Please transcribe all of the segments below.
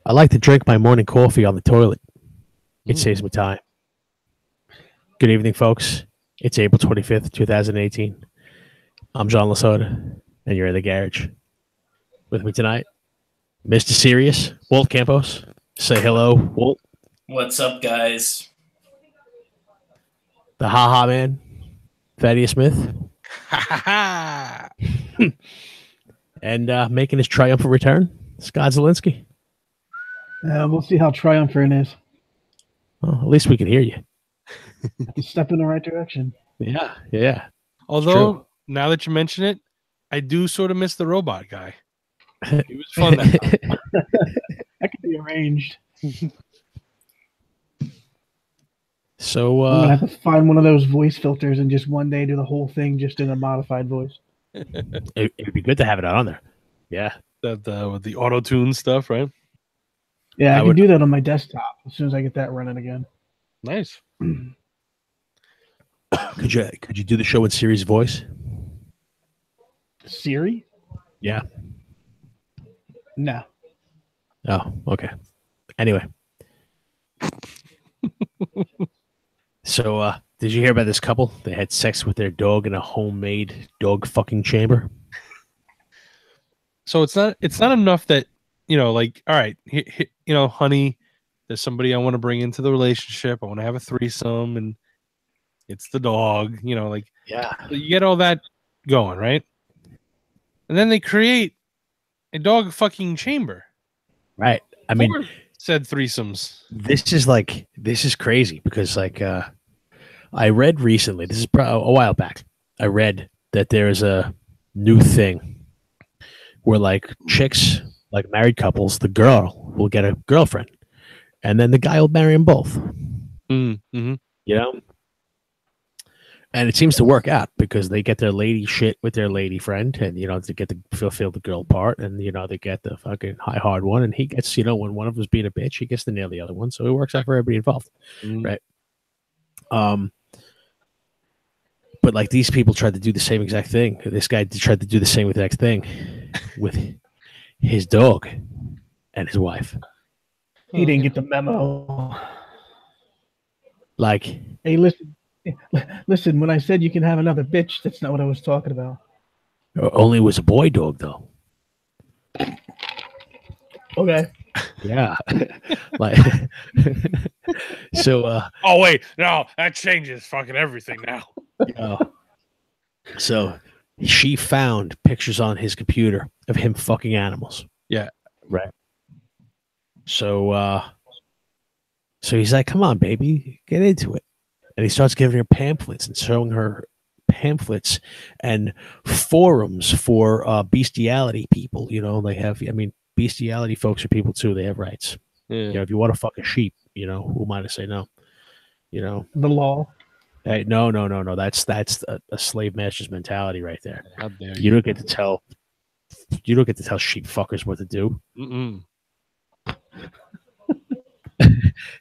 I like to drink my morning coffee on the toilet. It saves me time. Good evening, folks. It's April 25th, 2018. I'm John Lasoda, and you're in the garage. With me tonight, Mr. Serious, Walt Campos. Say hello, Walt. What's up, guys? The Ha-Ha Man, Thaddeus Smith. And making his triumphant return, Scott Zielinski. We'll see how triumphant is. Well, at least we can hear you. Step in the right direction. Yeah. Although, now that you mention it, I do sort of miss the robot guy. It was fun. That could be arranged. So I'm gonna have to find one of those voice filters and just one day do the whole thing just in a modified voice. It'd be good to have it on there. Yeah. with the auto tune stuff, right? Yeah, I can do that on my desktop as soon as I get that running again. Nice. Could you do the show in Siri's voice? Siri? Yeah. No. Oh, okay. Anyway. So, did you hear about this couple? They had sex with their dog in a homemade dog fucking chamber. So it's not enough that, like, all right, honey, there's somebody I want to bring into the relationship. I want to have a threesome, and it's the dog, like, yeah, you get all that going, right? And then they create a dog fucking chamber. Right. I mean, said threesomes. This is crazy because, like, I read recently, this is a while back, I read that there is a new thing where, like, chicks, like married couples, the girl will get a girlfriend, and then the guy will marry them both. Mm-hmm. And it seems to work out because they get their lady shit with their lady friend, and they get to fulfill the girl part, and they get the fucking high hard one, and he gets, when one of them's being a bitch, he gets to nail the other one, so it works out for everybody involved, right? But, like, these people tried to do the same exact thing. This guy tried to do the same exact thing with his dog and his wife. He didn't get the memo. Like, hey, listen. When I said you can have another bitch, that's not what I was talking about. Only it was a boy dog, though. Okay. Yeah. Like, so. Oh wait, no, that changes fucking everything now. So she found pictures on his computer of him fucking animals. Yeah. Right. So he's like, come on, baby, get into it. And he starts giving her pamphlets and showing her pamphlets and forums for bestiality people. They have, bestiality folks are people too. They have rights. Yeah. If you want to fuck a sheep, who am I to say no? The law. Hey, no. That's a slave master's mentality right there. How dare you don't get to tell sheep fuckers what to do. Mm-mm.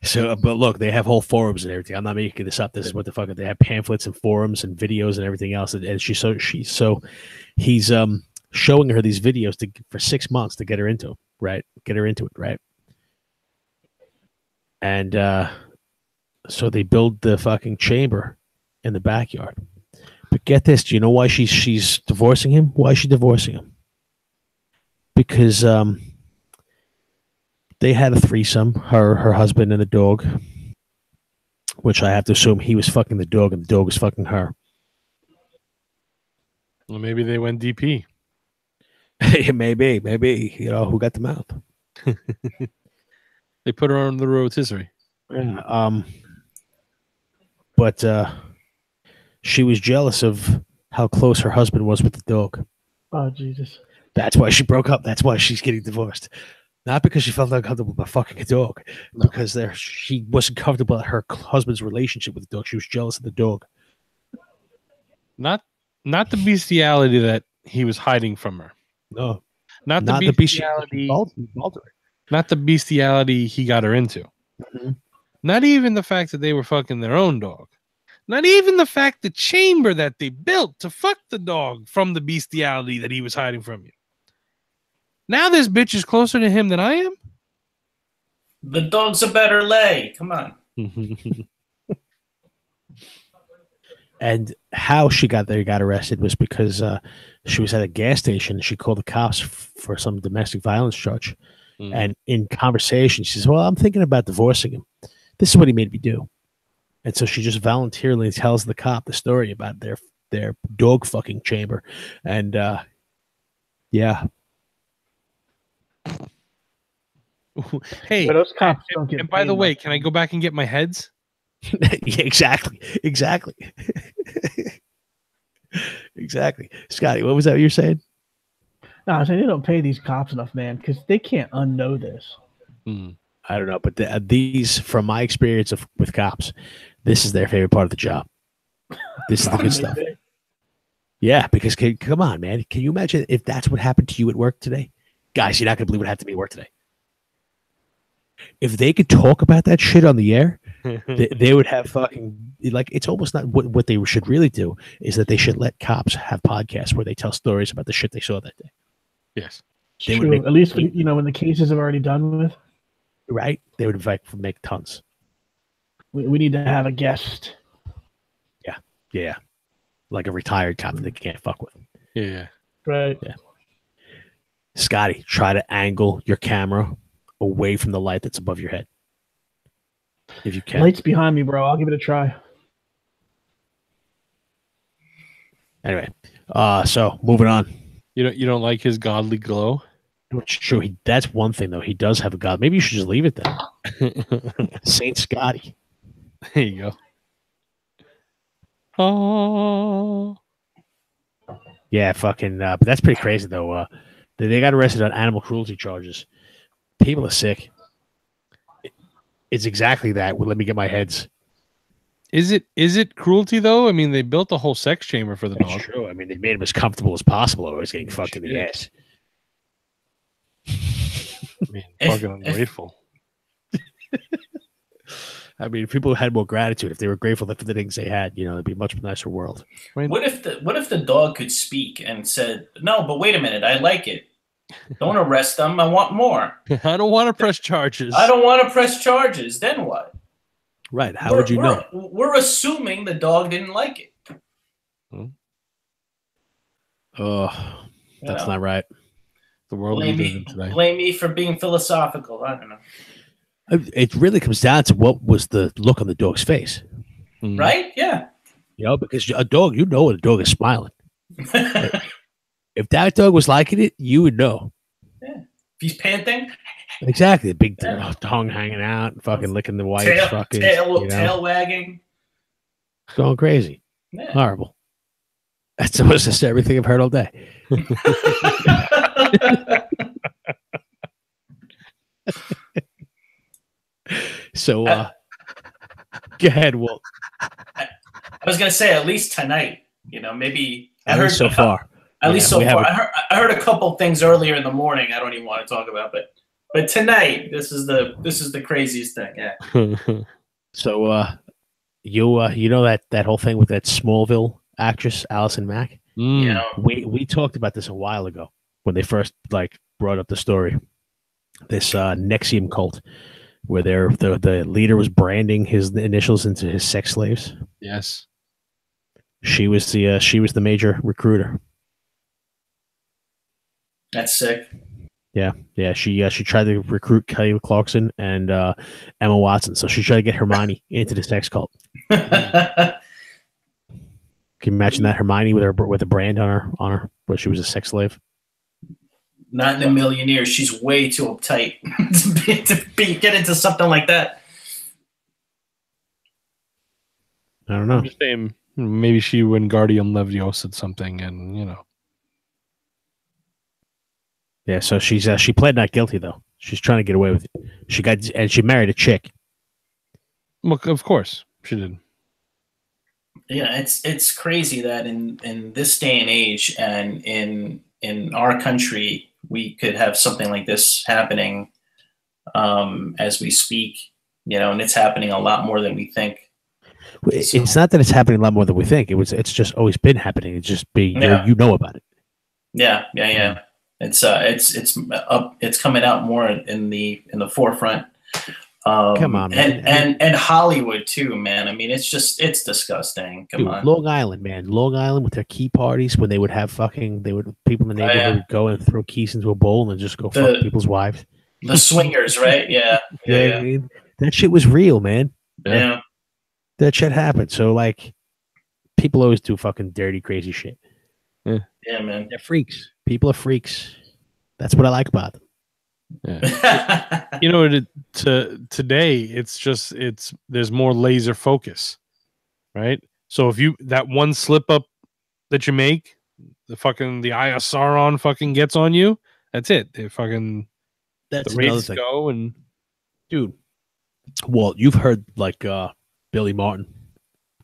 So, but look, they have whole forums and everything. I'm not making this up. This is what the fuck they have: pamphlets and forums and videos and everything else. And he's showing her these videos for 6 months to get her into it, right? And so they build the fucking chamber in the backyard. But get this: do you know why she's divorcing him? Why is she divorcing him? Because they had a threesome, her husband and the dog, which I have to assume he was fucking the dog and the dog was fucking her. Well, maybe they went DP. maybe. Who got the mouth? They put her on the rotisserie. Yeah. But she was jealous of how close her husband was with the dog. Oh, Jesus. That's why she broke up. That's why she's getting divorced. Not because she felt uncomfortable about fucking a dog, because she wasn't comfortable at her husband's relationship with the dog. She was jealous of the dog. Not the bestiality that he was hiding from her. No. Not the bestiality. Not the bestiality he got her into. Mm-hmm. Not even the fact that they were fucking their own dog. Not even the fact the chamber that they built to fuck the dog from the bestiality that he was hiding from you. Now this bitch is closer to him than I am? The dog's a better lay. Come on. And how she got there, got arrested, was because she was at a gas station. She called the cops for some domestic violence charge. And in conversation, she says, well, I'm thinking about divorcing him. This is what he made me do. And so she just voluntarily tells the cop the story about their dog fucking chamber. And yeah. Hey, But those cops don't get and by the paid way, much. can I go back and get my heads? Yeah, exactly. Exactly. Scotty, what was that you were saying? No, I'm saying they don't pay these cops enough, man, because they can't unknow this. I don't know, but these, from my experience with cops, this is their favorite part of the job. This is the good stuff. Yeah, because come on, man. Can you imagine if that's what happened to you at work today? Guys, you're not going to believe what happened to me at work today. If they could talk about that shit on the air, they would have fucking, like, it's almost not what they should really do is that they should let cops have podcasts where they tell stories about the shit they saw that day. Yes. They would True. make, At least when the cases are already done with. right? They would make tons. We need to have a guest. Yeah. Like a retired cop that they can't fuck with. Yeah. Right. Yeah. Scotty, try to angle your camera away from the light that's above your head. If you can. Light's behind me, bro. I'll give it a try. Anyway, so moving on. You don't like his godly glow? It's true. That's one thing, though. He does have a god. Maybe you should just leave it then. Saint Scotty. There you go. Oh. Yeah, fucking. But that's pretty crazy, though. They got arrested on animal cruelty charges. People are sick. It's exactly that. Well, let me get my heads. Is it cruelty though? I mean, they built a whole sex chamber for the That's dog. true. I mean, they made him as comfortable as possible, or he's getting fucked in the ass. I mean, fucking ungrateful. I mean, if people had more gratitude, if they were grateful for the things they had, it'd be a much nicer world. What if the dog could speak and said, "No, but wait a minute, I like it. Don't arrest them. I want more. I don't want to press charges. I don't want to press charges." Then what? Right? How would you know? We're assuming the dog didn't like it. Oh, that's not right. The world we live in today. Blame me for being philosophical. I don't know. It really comes down to what was the look on the dog's face, right? Yeah. Because a dog, a dog is smiling. If that dog was liking it, you would know. Yeah. If he's panting. Exactly. The big tongue hanging out, fucking licking the white tail wagging. Going crazy. Yeah. Horrible. That's almost just everything I've heard all day. So, go ahead, Walt. I was gonna say at least tonight. Maybe I heard so far. At least so far. I heard a couple things earlier in the morning. I don't even want to talk about, but tonight this is the craziest thing. Yeah. So, you know that whole thing with that Smallville actress Allison Mack. Yeah. We talked about this a while ago when they first brought up the story. This Nexium cult, where the leader was branding his initials into his sex slaves. Yes. She was the major recruiter. That's sick. Yeah. She tried to recruit Kelly Clarkson and Emma Watson. So she tried to get Hermione into the sex cult. Can you imagine that Hermione with a brand on her, where she was a sex slave? Not in a million years. She's way too uptight to get into something like that. I don't know. I'm just saying, maybe she Wingardium Leviosa said something, and Yeah, so she pled not guilty though. She's trying to get away with it. She married a chick. Well, of course she did. Yeah, it's crazy that in this day and age, and in our country, we could have something like this happening as we speak. And it's happening a lot more than we think. It's not that it's happening a lot more than we think. It's just always been happening. It's just you know about it. Yeah. It's coming out more in the forefront. Come on, man. And Hollywood too, man. I mean, it's disgusting. Come on. Long Island, man. Long Island with their key parties when they would have people in the neighborhood would go and throw keys into a bowl and just go fuck people's wives. The swingers, right? Yeah. I mean, that shit was real, man. Yeah. That shit happened. So like, people always do fucking dirty, crazy shit. Yeah, man. They're freaks. People are freaks. That's what I like about them. Yeah. You know, today there's more laser focus, right? So if that one slip up that you make, the ISR on fucking gets on you, that's it. They fucking that's the rates go and dude. Well, you've heard like Billy Martin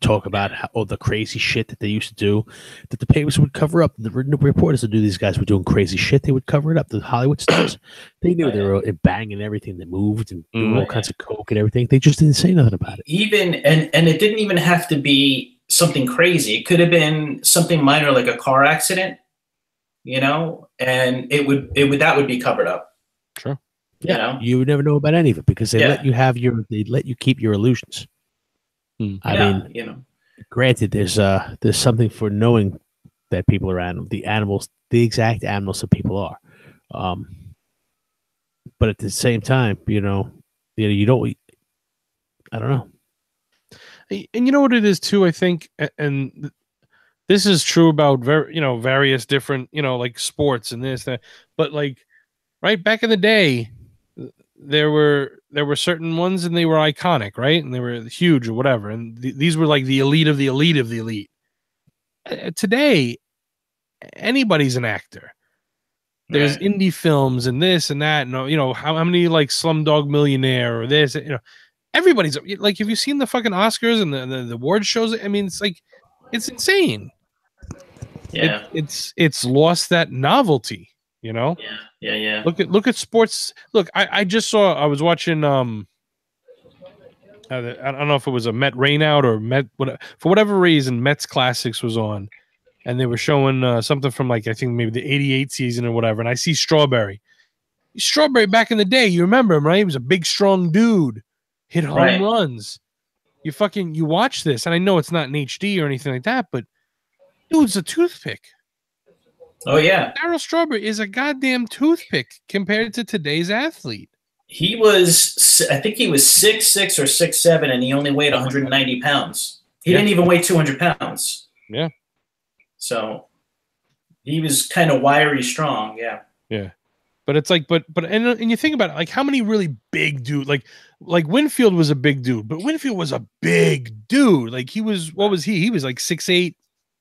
talk about all the crazy shit that they used to do, that the papers would cover up. The reporters that knew these guys were doing crazy shit, they would cover it up. The Hollywood stars, they knew they were banging everything that moved and doing all kinds of coke and everything. They just didn't say nothing about it. Even and it didn't even have to be something crazy. It could have been something minor like a car accident, you know, and it would be covered up. Sure. You know? You would never know about any of it because they let you keep your illusions. I mean, you know, granted, there's something for knowing that people are animals, the exact animals that people are. But at the same time, you don't. I don't know. And you know what it is too. I think, and this is true about various different like sports and this that. But like right back in the day, there were certain ones and they were iconic, right? And they were huge or whatever. And these were like the elite of the elite of the elite. Today, anybody's an actor. There's indie films and this and that. And how many like Slumdog Millionaire or this, everybody's like, have you seen the fucking Oscars and the award shows? I mean, it's like, it's insane. Yeah. It's lost that novelty, Yeah. Look at sports. Look, I just saw. I was watching. I don't know if it was a Met Rainout or Met. For whatever reason, Mets Classics was on, and they were showing something from like I think maybe the '88 season or whatever. And I see Strawberry. Strawberry back in the day, you remember him, right? He was a big, strong dude, hit home runs. You watch this, and I know it's not in HD or anything like that, but dude's a toothpick. Oh yeah, Darryl Strawberry is a goddamn toothpick compared to today's athlete. He was, I think he was 6'6" or 6'7", and he only weighed 190 pounds. He didn't even weigh 200 pounds. Yeah. So he was kind of wiry strong. Yeah. Yeah. But it's like, and you think about it, like how many really big dude, like Winfield was a big dude, but Winfield was a big dude. Like he was, what was he? He was like 6'8".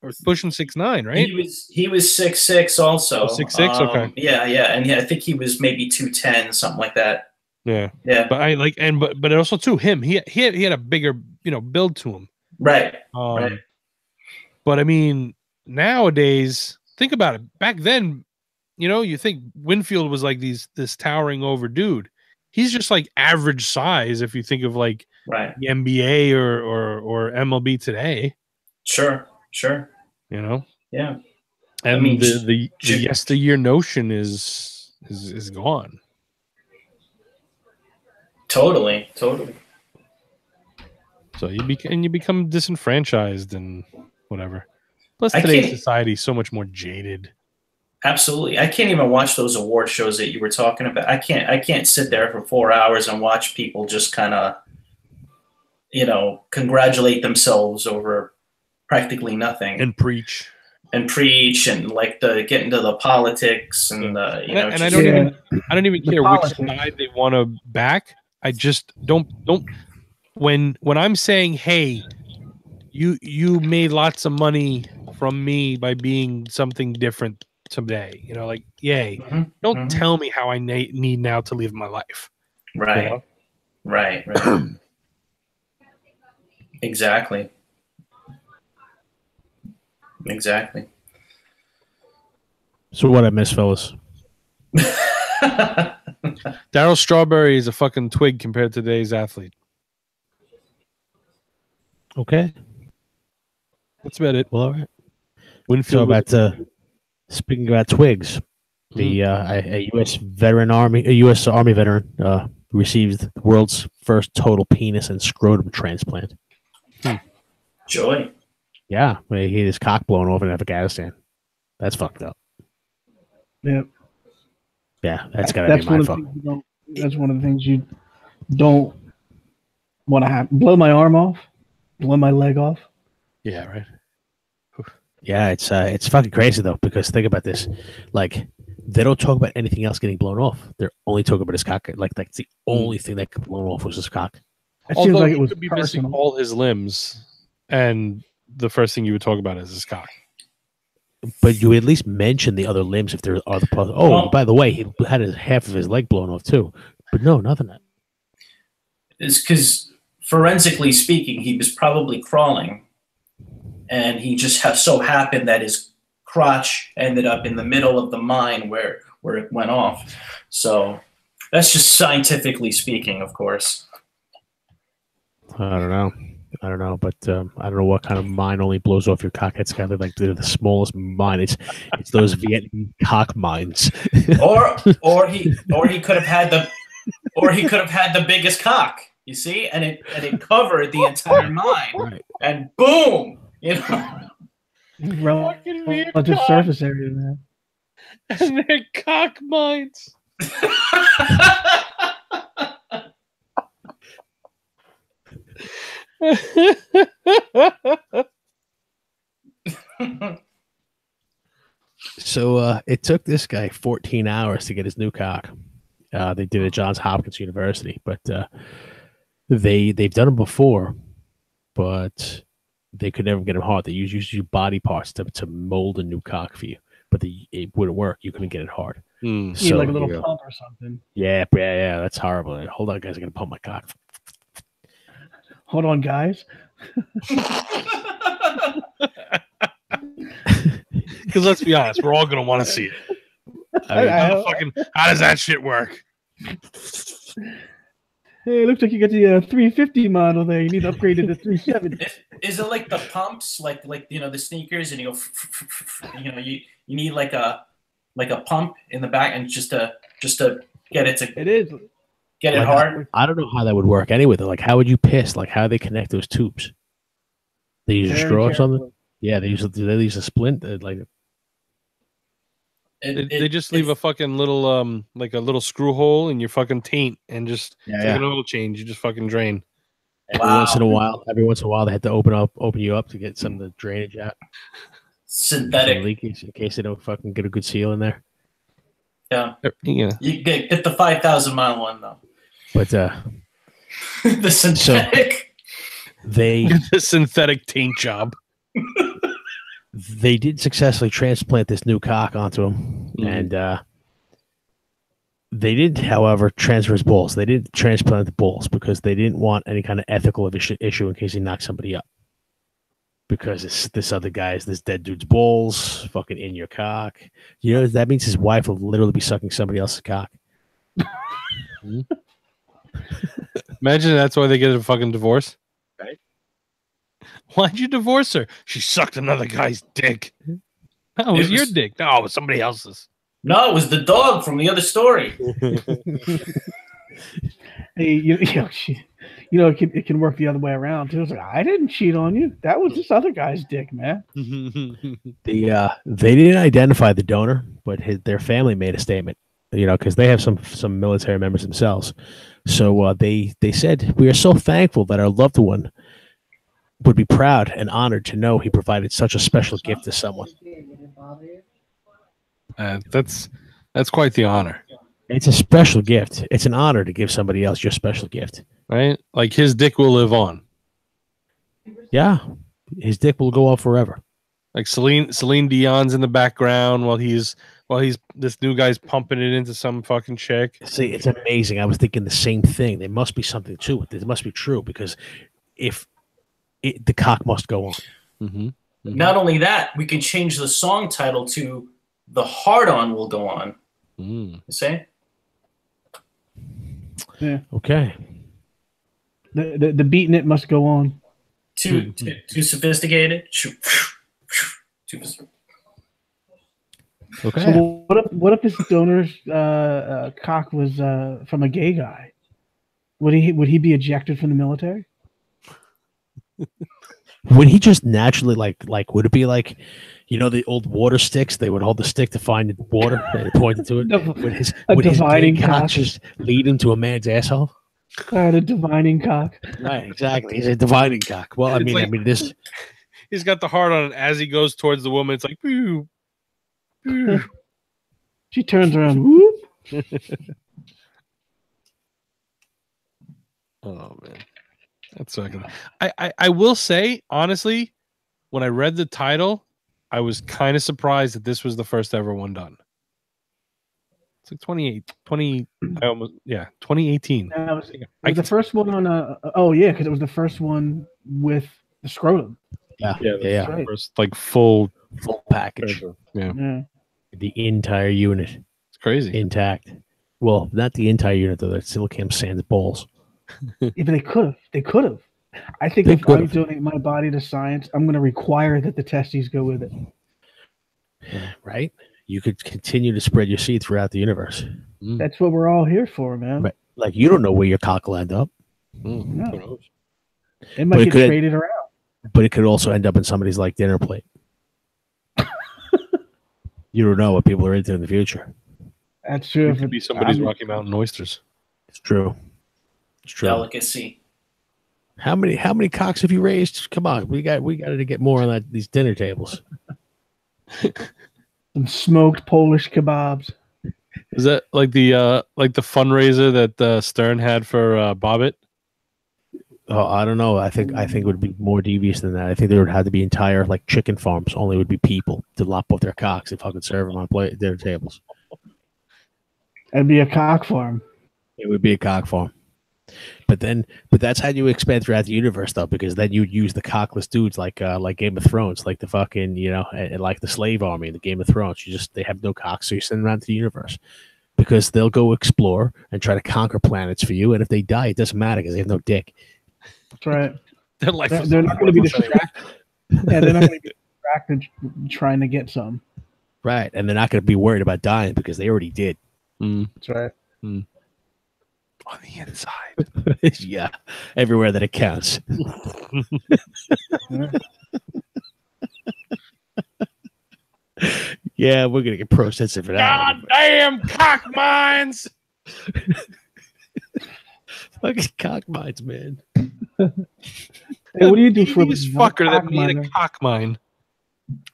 Or pushing 6'9", right? He was 6'6" also. 6'6", okay. Yeah, and I think he was maybe 210, something like that. Yeah. But I like but also too him. He had a bigger build to him. Right. Right. But I mean, nowadays, think about it. Back then, you think Winfield was like this towering over dude. He's just like average size if you think of like the NBA or MLB today. Sure. Yeah. And I mean, the yesteryear notion is gone. Totally. So you become disenfranchised and whatever. Plus today's society is so much more jaded. Absolutely. I can't even watch those award shows that you were talking about. I can't sit there for 4 hours and watch people just kind of congratulate themselves over practically nothing and preach and like get into the politics and I don't even care which side they want to back. I just don't when I'm saying, hey, you made lots of money from me by being something different today, like yay. Don't tell me how I need now to live my life. Right. Exactly. So what I miss, fellas? Darryl Strawberry is a fucking twig compared to today's athlete. Okay. That's about it. Well, all right. Winfield. So speaking about twigs, a U.S. Army veteran, received the world's first total penis and scrotum transplant. Joy. Yeah, he had his cock blown off in Afghanistan. That's fucked up. Yeah. Yeah, that's gotta be my fault. That's one of the things you don't want to have. Blow my arm off, blow my leg off. Yeah, right. Yeah, it's fucking crazy though, because think about this. Like, they don't talk about anything else getting blown off. They're only talking about his cock. Like that's the only thing that got blown off was his cock. It seems Although like he it was could be missing personal. all his limbs, and the first thing you would talk about is his cock. But you would at least mention the other limbs if there are other parts. Oh, Well, by the way, he had half of his leg blown off too. But no, nothing. It's because forensically speaking, he was probably crawling, and he just so happened that his crotch ended up in the middle of the mine where it went off. So that's just scientifically speaking, of course. I don't know, but I don't know what kind of mine only blows off your cock. It's kind of like the smallest mine. It's those Vietnam cock mines. or he could have had the biggest cock. You see, and it covered the entire mine, Right. and boom, you know. Relative surface area, man. And they're cock mines. So it took this guy 14 hours to get his new cock. They did it at Johns Hopkins University, but they've done it before, but they could never get him hard. They use your body parts to mold a new cock for you, but it wouldn't work. You couldn't get it hard. You need So, like a little pump or something. Yeah, that's horrible. Hold on, guys, I gotta pump my cock. Hold on, guys. Because let's be honest, we're all gonna want to see it. How does that shit work? Hey, it looks like you got the 350 model there. You need to upgrade it to 370. Is it like the pumps, like the sneakers, and you go, you need like a pump in the back, and just to get it to It is. get it Like, hard. I don't know how that would work anyway. Like, how would you piss? Like, how do they connect those tubes? They use a Very straw or something? carefully. Yeah, they use a splint. They just leave a fucking little like a little screw hole in your fucking taint, and just Yeah, like yeah. an oil change. You just fucking drain. Every once in a while, they had to open you up to get some of the drainage out. Synthetic. Some leakage in case they don't fucking get a good seal in there. Yeah, Yeah. you get the 5,000-mile one though. But The synthetic. they The synthetic taint job. they did successfully transplant this new cock onto him, and they did, however, transfer his balls. They didn't transplant the balls because they didn't want any kind of ethical issue in case he knocked somebody up. Because it's this other guy's, this dead dude's balls, fucking in your cock. You know, that means his wife will literally be sucking somebody else's cock. Imagine that's why they get a fucking divorce. Right. Why'd you divorce her? She sucked another guy's dick. No, it was your dick. No, it was somebody else's. No, it was the dog from the other story. Hey, it can work the other way around too. It's like, I didn't cheat on you. That was this other guy's dick, man. They didn't identify the donor, but their family made a statement. Because they have some military members themselves. So they said, "We are so thankful that our loved one would be proud and honored to know he provided such a special gift to someone." That's quite the honor, It's a special gift. It's an honor to give somebody else your special gift. right? Like his dick will live on. Yeah, his dick will go on forever. Like Celine Dion's in the background while this new guy's pumping it into some fucking chick. See, it's amazing. I was thinking the same thing. There must be something to it. It must be true because the cock must go on. Mm-hmm. Not only that, we can change the song title to "The Hard On Will Go On." You see? Yeah. Okay. The beating it must go on. Too sophisticated. Okay. So what if this donor's cock was from a gay guy? Would he be ejected from the military? Would he just naturally would it be like, the old water sticks? They would hold the stick to find water and point to it. Would his divining big cock cock. just lead him to a man's asshole? A divining cock. Right, exactly. He's a divining cock. Well, I mean, this. He's got the heart on it as he goes towards the woman. It's like, boo, boo. She turns around. Whoop. Oh man, that's fucking. I will say honestly, when I read the title, I was kind of surprised that this was the first ever one done. It's like 2018. It was the first one on because it was the first one with the scrotum. Yeah. Right. First, like full package. Yeah. The entire unit. It's crazy. Intact. Well, not the entire unit though. That still came sans balls. Yeah, but they could have. They could have. I think if I donate my body to science, I'm going to require that the testes go with it. Right? You could continue to spread your seed throughout the universe. That's what we're all here for, man. Right. Like, you don't know where your cock will end up. No. It might get traded around. But it could also end up in somebody's like dinner plate. You don't know what people are into in the future. That's true. It could be somebody's Rocky Mountain oysters. It's true. It's true. Delicacy. How many cocks have you raised? Come on, we got to get more on these dinner tables. Some smoked Polish kebabs. Is that like the fundraiser that Stern had for Bobbitt? Oh, I don't know. I think it would be more devious than that. I think there would have to be entire like chicken farms. Only would be people to lop off their cocks and fucking serve them on dinner tables. It'd be a cock farm. It would be a cock farm. But that's how you expand throughout the universe, though, because then you'd use the cockless dudes like Game of Thrones, like the fucking like the slave army in the Game of Thrones. They have no cocks, so you send them out to the universe because they'll go explore and try to conquer planets for you. And if they die, it doesn't matter because they have no dick. That's right. They're not going to be distracted. Yeah, they're not going to be distracted trying to get some. Right, and they're not going to be worried about dying because they already did. That's right. On the inside. Yeah, everywhere that it counts. Yeah, we're gonna get processed for that. God damn cock mines! Fucking cock mines, man. Hey, what do you do for this fucker that made a cock mine?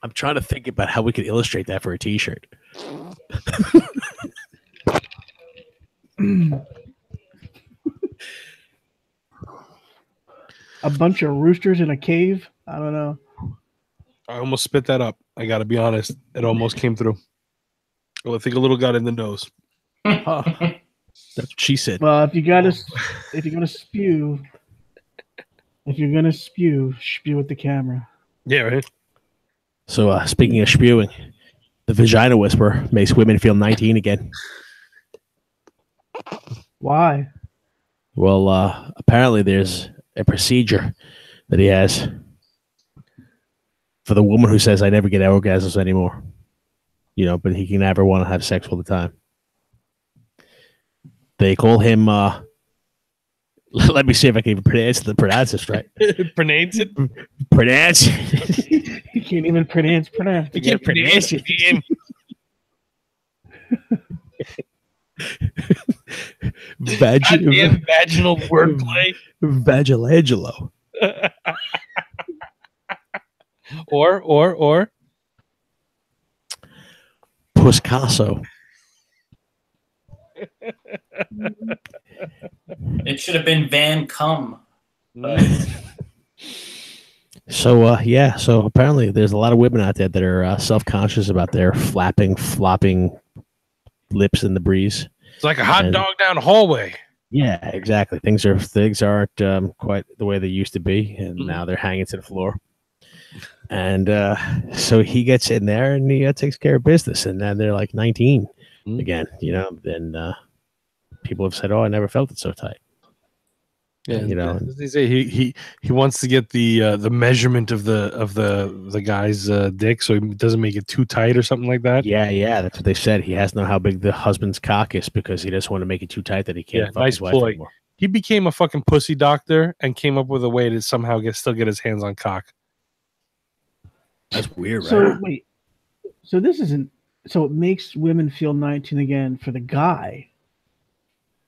I'm trying to think about how we could illustrate that for a T-shirt. A bunch of roosters in a cave? I don't know. I almost spit that up. I got to be honest. It almost came through. Well, I think a little got in the nose. That's what she said. Well, if you're gonna spew at the camera. Yeah, right. So, speaking of spewing, the Vagina Whisperer makes women feel 19 again. Why? Well, apparently there's a procedure that he has for the woman who says, I never get orgasms anymore. But he can never want to have sex all the time. They call him, let me see if I can even pronounce this right. Pronounce it? Pronounce it. You can't even pronounce. You can't pronounce it. Vaginal wordplay. Vagilangelo. or Puscasso. It should have been Van Cum. So apparently there's a lot of women out there that are self-conscious about their flopping lips in the breeze. It's like a hot dog down the hallway. Yeah, exactly. Things aren't quite the way they used to be, and now they're hanging to the floor. And so he gets in there and he takes care of business, and then they're like 19 again. Then people have said, "Oh, I never felt it so tight." Yeah, as they say, he wants to get the measurement of the guy's dick, so he doesn't make it too tight or something like that. Yeah, that's what they said. He has to know how big the husband's cock is because he doesn't want to make it too tight that he can't fuck his wife anymore. he became a fucking pussy doctor and came up with a way to somehow still get his hands on cock. That's weird, right? So wait, so this isn't. So it makes women feel 19 again for the guy.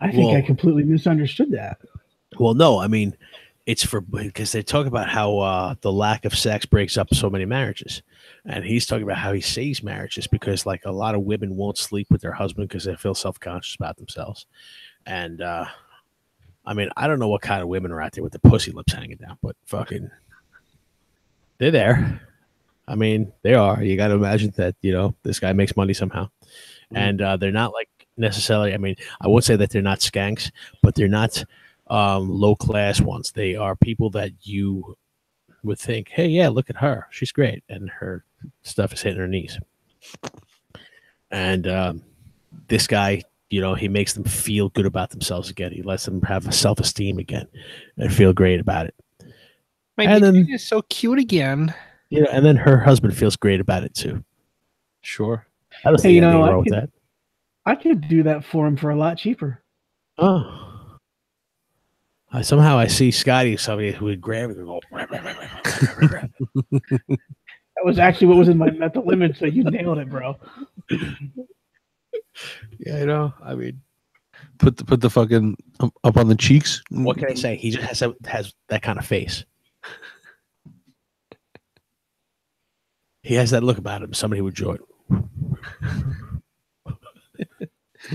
I think I completely misunderstood that. Well, no, I mean, it's because they talk about how the lack of sex breaks up so many marriages, and he's talking about how he saves marriages because like a lot of women won't sleep with their husband because they feel self-conscious about themselves, and I mean, I don't know what kind of women are out there with the pussy lips hanging down, but fucking, they're there. I mean, they are. You got to imagine that, this guy makes money somehow. And they're not like necessarily, I mean, I would say that they're not skanks, but they're not low-class ones. They are people that you would think, hey, yeah, look at her. She's great. And her stuff is hitting her knees. And this guy, he makes them feel good about themselves again. He lets them have a self-esteem again and feel great about it. And then is so cute again. And then her husband feels great about it too. Sure. I don't see anything wrong with that. I could do that for him for a lot cheaper. Oh. Somehow I see Scotty, somebody who would grab it and go. That was actually what was in my mental image, so you nailed it, bro. Yeah, I mean, put the fucking up on the cheeks. What can I say? He just has that kind of face. He has that look about him. Somebody would enjoy it.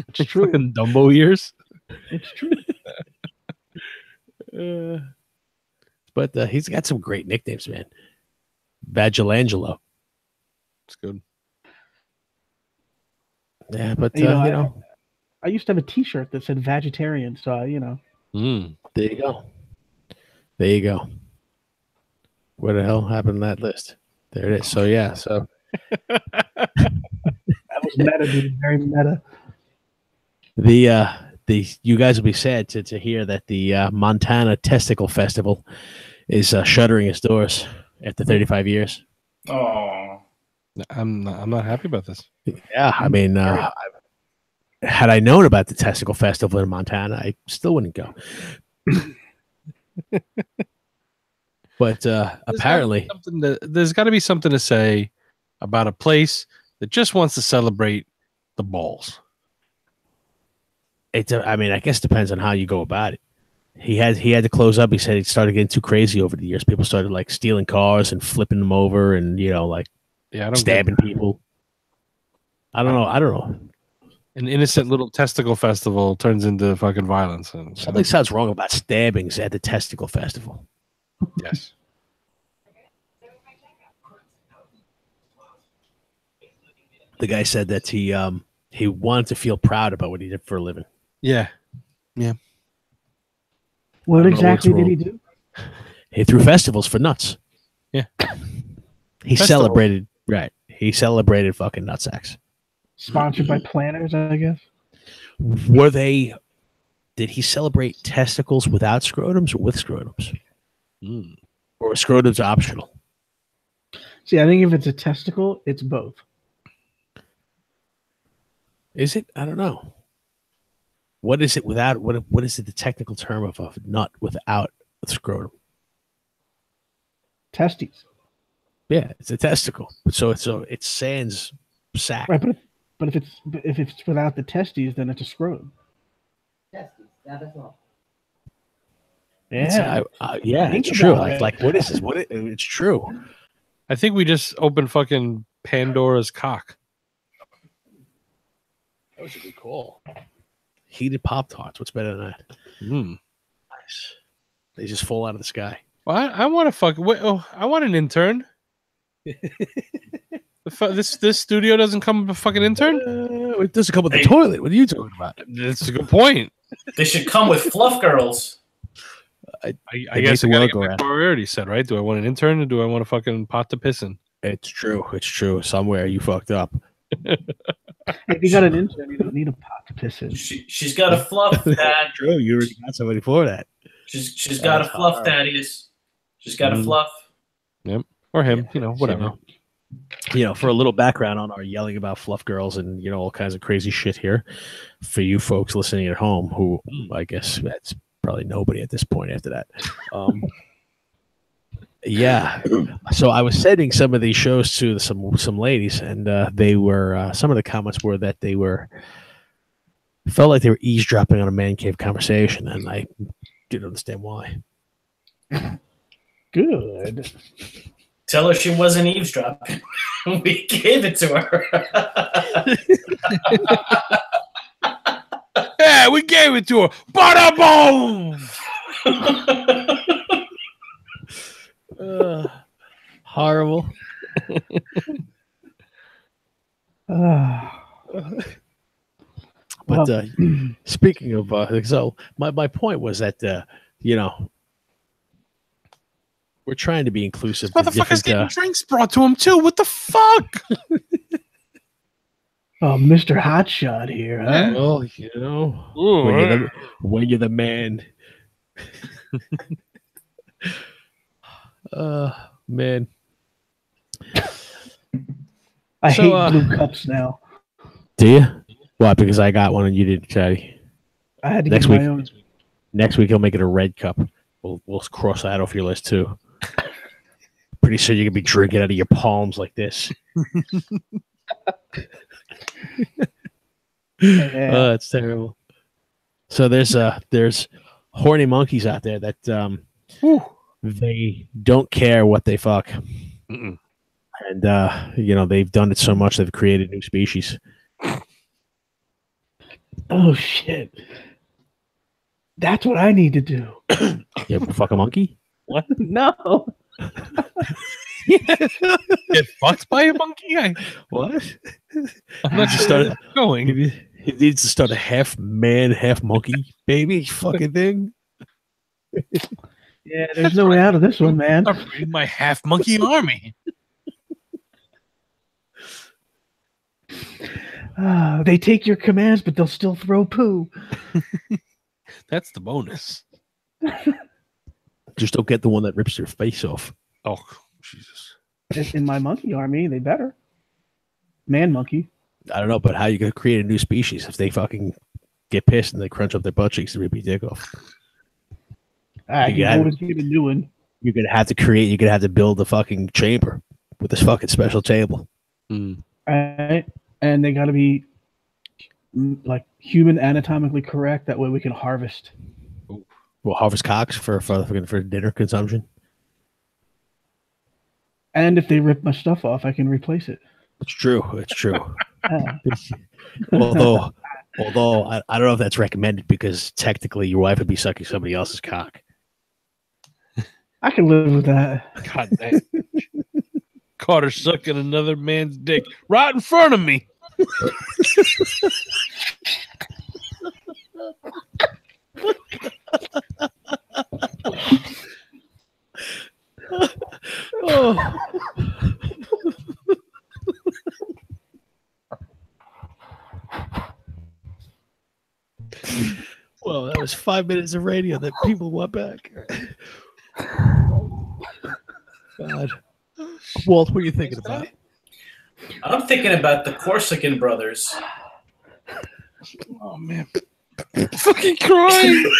It's true. Fucking Dumbo ears. It's true. But he's got some great nicknames, man. Vagilangelo. It's good. Yeah, but I used to have a T-shirt that said "vegetarian," so there you go. There you go. What the hell happened to that list? There it is. So yeah, so that was meta, dude. Very meta. You guys will be sad to hear that the Montana Testicle Festival is shuttering its doors after 35 years. Oh, I'm not happy about this. Yeah, I mean, had I known about the Testicle Festival in Montana, I still wouldn't go. But apparently, there's got to be something to say about a place that just wants to celebrate the balls. I mean, I guess it depends on how you go about it. He had to close up. He said it started getting too crazy over the years. People started like stealing cars and flipping them over, and stabbing people. I don't know. An innocent little testicle festival turns into fucking violence. And something sounds wrong about stabbings at the Testicle Festival. Yes. The guy said that he wanted to feel proud about what he did for a living. Yeah. Yeah. What exactly did he do? He threw festivals for nuts. Yeah. He celebrated, right. He celebrated fucking nutsacks. Sponsored by Planners, I guess. Did he celebrate testicles without scrotums or with scrotums? Or were scrotums optional? See, I think if it's a testicle, it's both. Is it? I don't know. What is it without? What is it? The technical term of a nut without a scrotum? Testes. Yeah, it's a testicle. So it's sans sac. Right, but if it's without the testes, then it's a scrotum. Testes. That's all. Yeah, it's true. Like what is this? It's true. I think we just opened fucking Pandora's cock. That was a good call. Heated Pop-Tarts. What's better than that? Nice. They just fall out of the sky. Well, I want to I want an intern. This studio doesn't come with a fucking intern? It doesn't come with the toilet. What are you talking about? That's a good point. They should come with fluff girls. I guess I gotta get my priority set, right? Do I want an intern or do I want a fucking pot to piss in? It's true. It's true. Somewhere you fucked up. If you got an intern, you don't need a pot to piss in. She's got a fluff, Dad. True. You already got somebody for that. She's got a fluff, Thaddeus. She's got a fluff. Yep. Or him, whatever. For a little background on our yelling about fluff girls and all kinds of crazy shit here, for you folks listening at home who I guess that's Probably nobody at this point after that. Yeah. So I was sending some of these shows to some ladies, and they were some of the comments were that they felt like they were eavesdropping on a man cave conversation, and I didn't understand why. Good. Tell her she wasn't eavesdropping. We gave it to her. Yeah, we gave it to her. Bada boom. Horrible. But speaking of, so my point was that we're trying to be inclusive. Motherfucker's getting drinks brought to him too. What the fuck? Oh, Mr. Hotshot here, huh? Well, when you're the man. Man. I hate blue cups now. Do you? What? Because I got one and you didn't, Chatty. I had to next get week. my own. Next week, I'll make it a red cup. We'll cross that off your list too. Pretty soon, you're gonna be drinking out of your palms like this. Oh, it's terrible. So there's horny monkeys out there that they don't care what they fuck. Mm-mm. And they've done it so much they've created new species. Oh shit. That's what I need to do. Yeah, fuck a monkey? What? No. Get fucked by a monkey? What? I'm not just started going. He needs to start a half man, half monkey baby fucking thing. Yeah, there's no way out of this one, man. I'm bringing my half monkey army. They take your commands, but they'll still throw poo. That's the bonus. Just don't get the one that rips your face off. Oh, Jesus. In my monkey army, they better. Man monkey. I don't know, but how you gonna create a new species if they fucking get pissed and they crunch up their butt cheeks to rip your dick off? You can always get a new one. You're gonna have to build a fucking chamber with this fucking special table. All right. And they got to be like human anatomically correct. That way we can harvest. We'll harvest cocks for dinner consumption. And if they rip my stuff off, I can replace it. It's true. Although I don't know if that's recommended because technically your wife would be sucking somebody else's cock. I can live with that. God damn. Caught her sucking another man's dick right in front of me. Oh. Well, that was 5 minutes of radio that people want back. God. Walt, what are you thinking about? I'm thinking about the Corsican brothers. Oh, man. Fucking crying.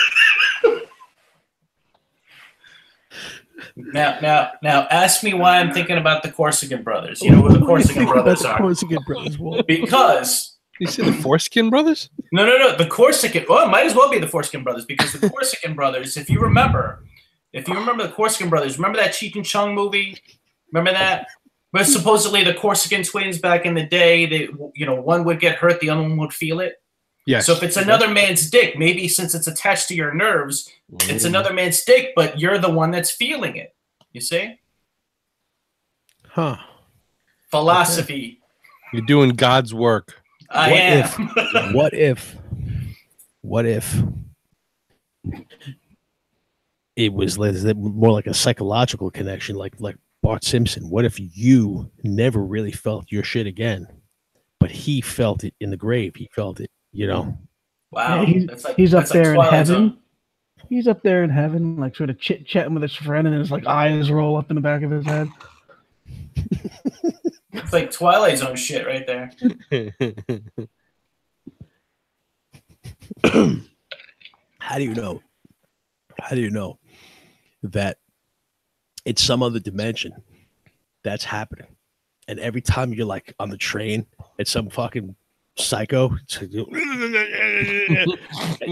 Now, ask me why I'm thinking about the Corsican brothers. You know who the Corsican brothers are? Corsican brothers, Walt? Because you said the Foreskin brothers? No. The Corsican. Well, it might as well be the Foreskin brothers because the Corsican brothers. If you remember the Corsican brothers, remember that Cheech and Chong movie? Remember that? But supposedly the Corsican twins back in the day, they, one would get hurt, the other one would feel it. Yes. So if it's another man's dick, maybe since it's attached to your nerves, it's another man's dick, but you're the one that's feeling it. You see? Huh. Philosophy. You're doing God's work. I am. What if it was more like a psychological connection, like Bart Simpson? What if you never really felt your shit again, but he felt it in the grave? He felt it, Wow. Yeah, he's up there in heaven. He's up there in heaven, like sort of chit-chatting with his friend, and his like eyes roll up in the back of his head. It's like Twilight Zone shit right there. How do you know? how do you know that it's some other dimension that's happening? And every time you're like on the train, it's some fucking psycho. And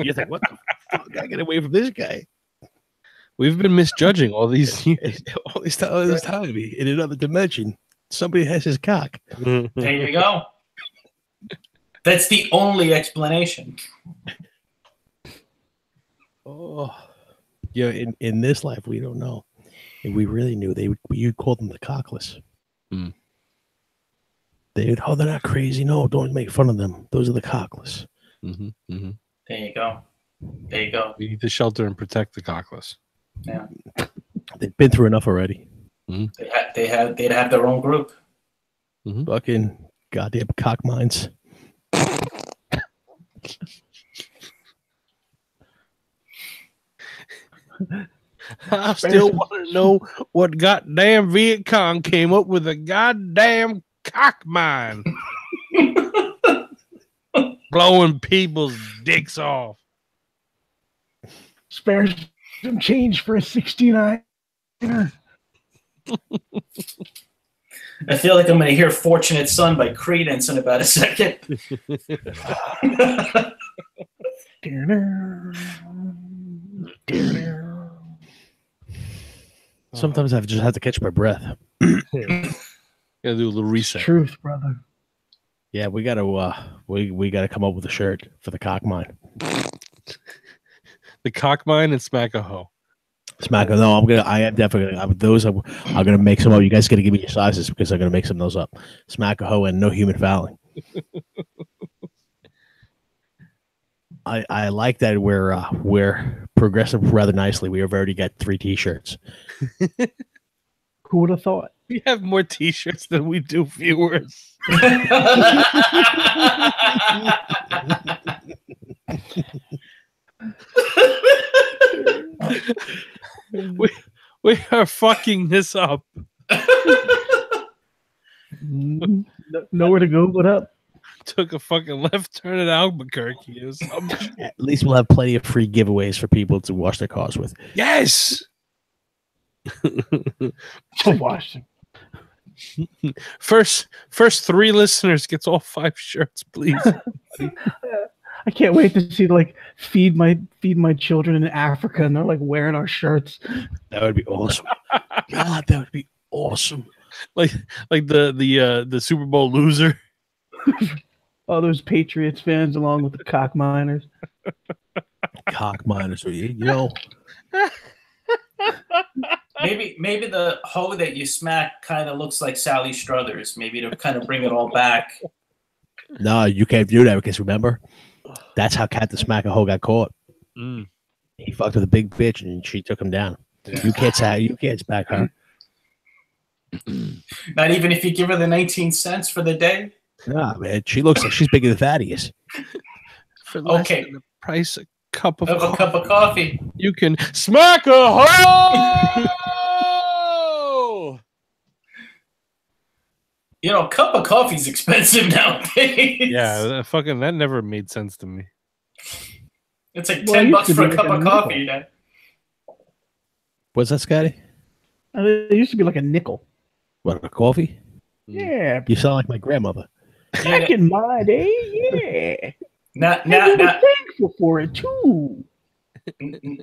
you think, what the fuck? I gotta get away from this guy. We've been misjudging all these years. All this time in another dimension, somebody has his cock. There you go. That's the only explanation. Oh, yeah. In this life, we don't know. If we really knew, you'd call them the cockless. Mm. They'd, they're not crazy. No, don't make fun of them. Those are the cockless. Mm-hmm, mm-hmm. There you go. There you go. We need to shelter and protect the cockless. Yeah. They've been through enough already. Mm-hmm. They'd have their own group. Mm-hmm. Fucking goddamn cock mines. I still want to know what goddamn Viet Cong came up with a goddamn cock mine. Blowing people's dicks off. Spare some change for a 69. I feel like I'm going to hear Fortunate Son by Creedence in about a second. Sometimes I just have to catch my breath. Gotta do a little reset. Truth, brother. Yeah, we gotta we gotta come up with a shirt for the cock mine. The cock mine and smack a hoe. Smack. No, I am definitely gonna. I'm gonna make some up. You guys gotta give me your sizes because I'm gonna make some of those up. Smack a hoe and no human fouling. I like that we're progressing rather nicely. We have already got 3 T-shirts. Who would have thought? We have more T-shirts than we do viewers. we are fucking this up. Nowhere to go but up. Took a fucking left turn at Albuquerque or something. At least we'll have plenty of free giveaways for people to wash their cars with. Yes. I'll wash them. First 3 listeners gets all 5 shirts, please. I can't wait to see feed my children in Africa and they're like wearing our shirts. That would be awesome. God, that would be awesome. Like the Super Bowl loser. All those Patriots fans along with the cock miners. Cock miners, you know. Maybe the hoe that you smack kind of looks like Sally Struthers. Maybe to kind of bring it all back. No, you can't do that because remember, that's how Cat the Smacker Hoe got caught. Mm. He fucked with a big bitch and she took him down. Yeah. You can't smack her. Not even if you give her the 19 cents for the day. Nah, man, she looks like she's bigger than Thaddeus. For less Okay. than the price of a cup of Have coffee, a cup of coffee. you can smack a hoe. You know, a cup of coffee's expensive nowadays. Yeah, that never made sense to me. It's like Well, it $10 used to for be a cup like of a coffee. Now. What's that, Scotty? It used to be like a nickel. What, a coffee? Yeah. You sound like my grandmother. Back in my day, yeah. Now, And we were thankful for it too.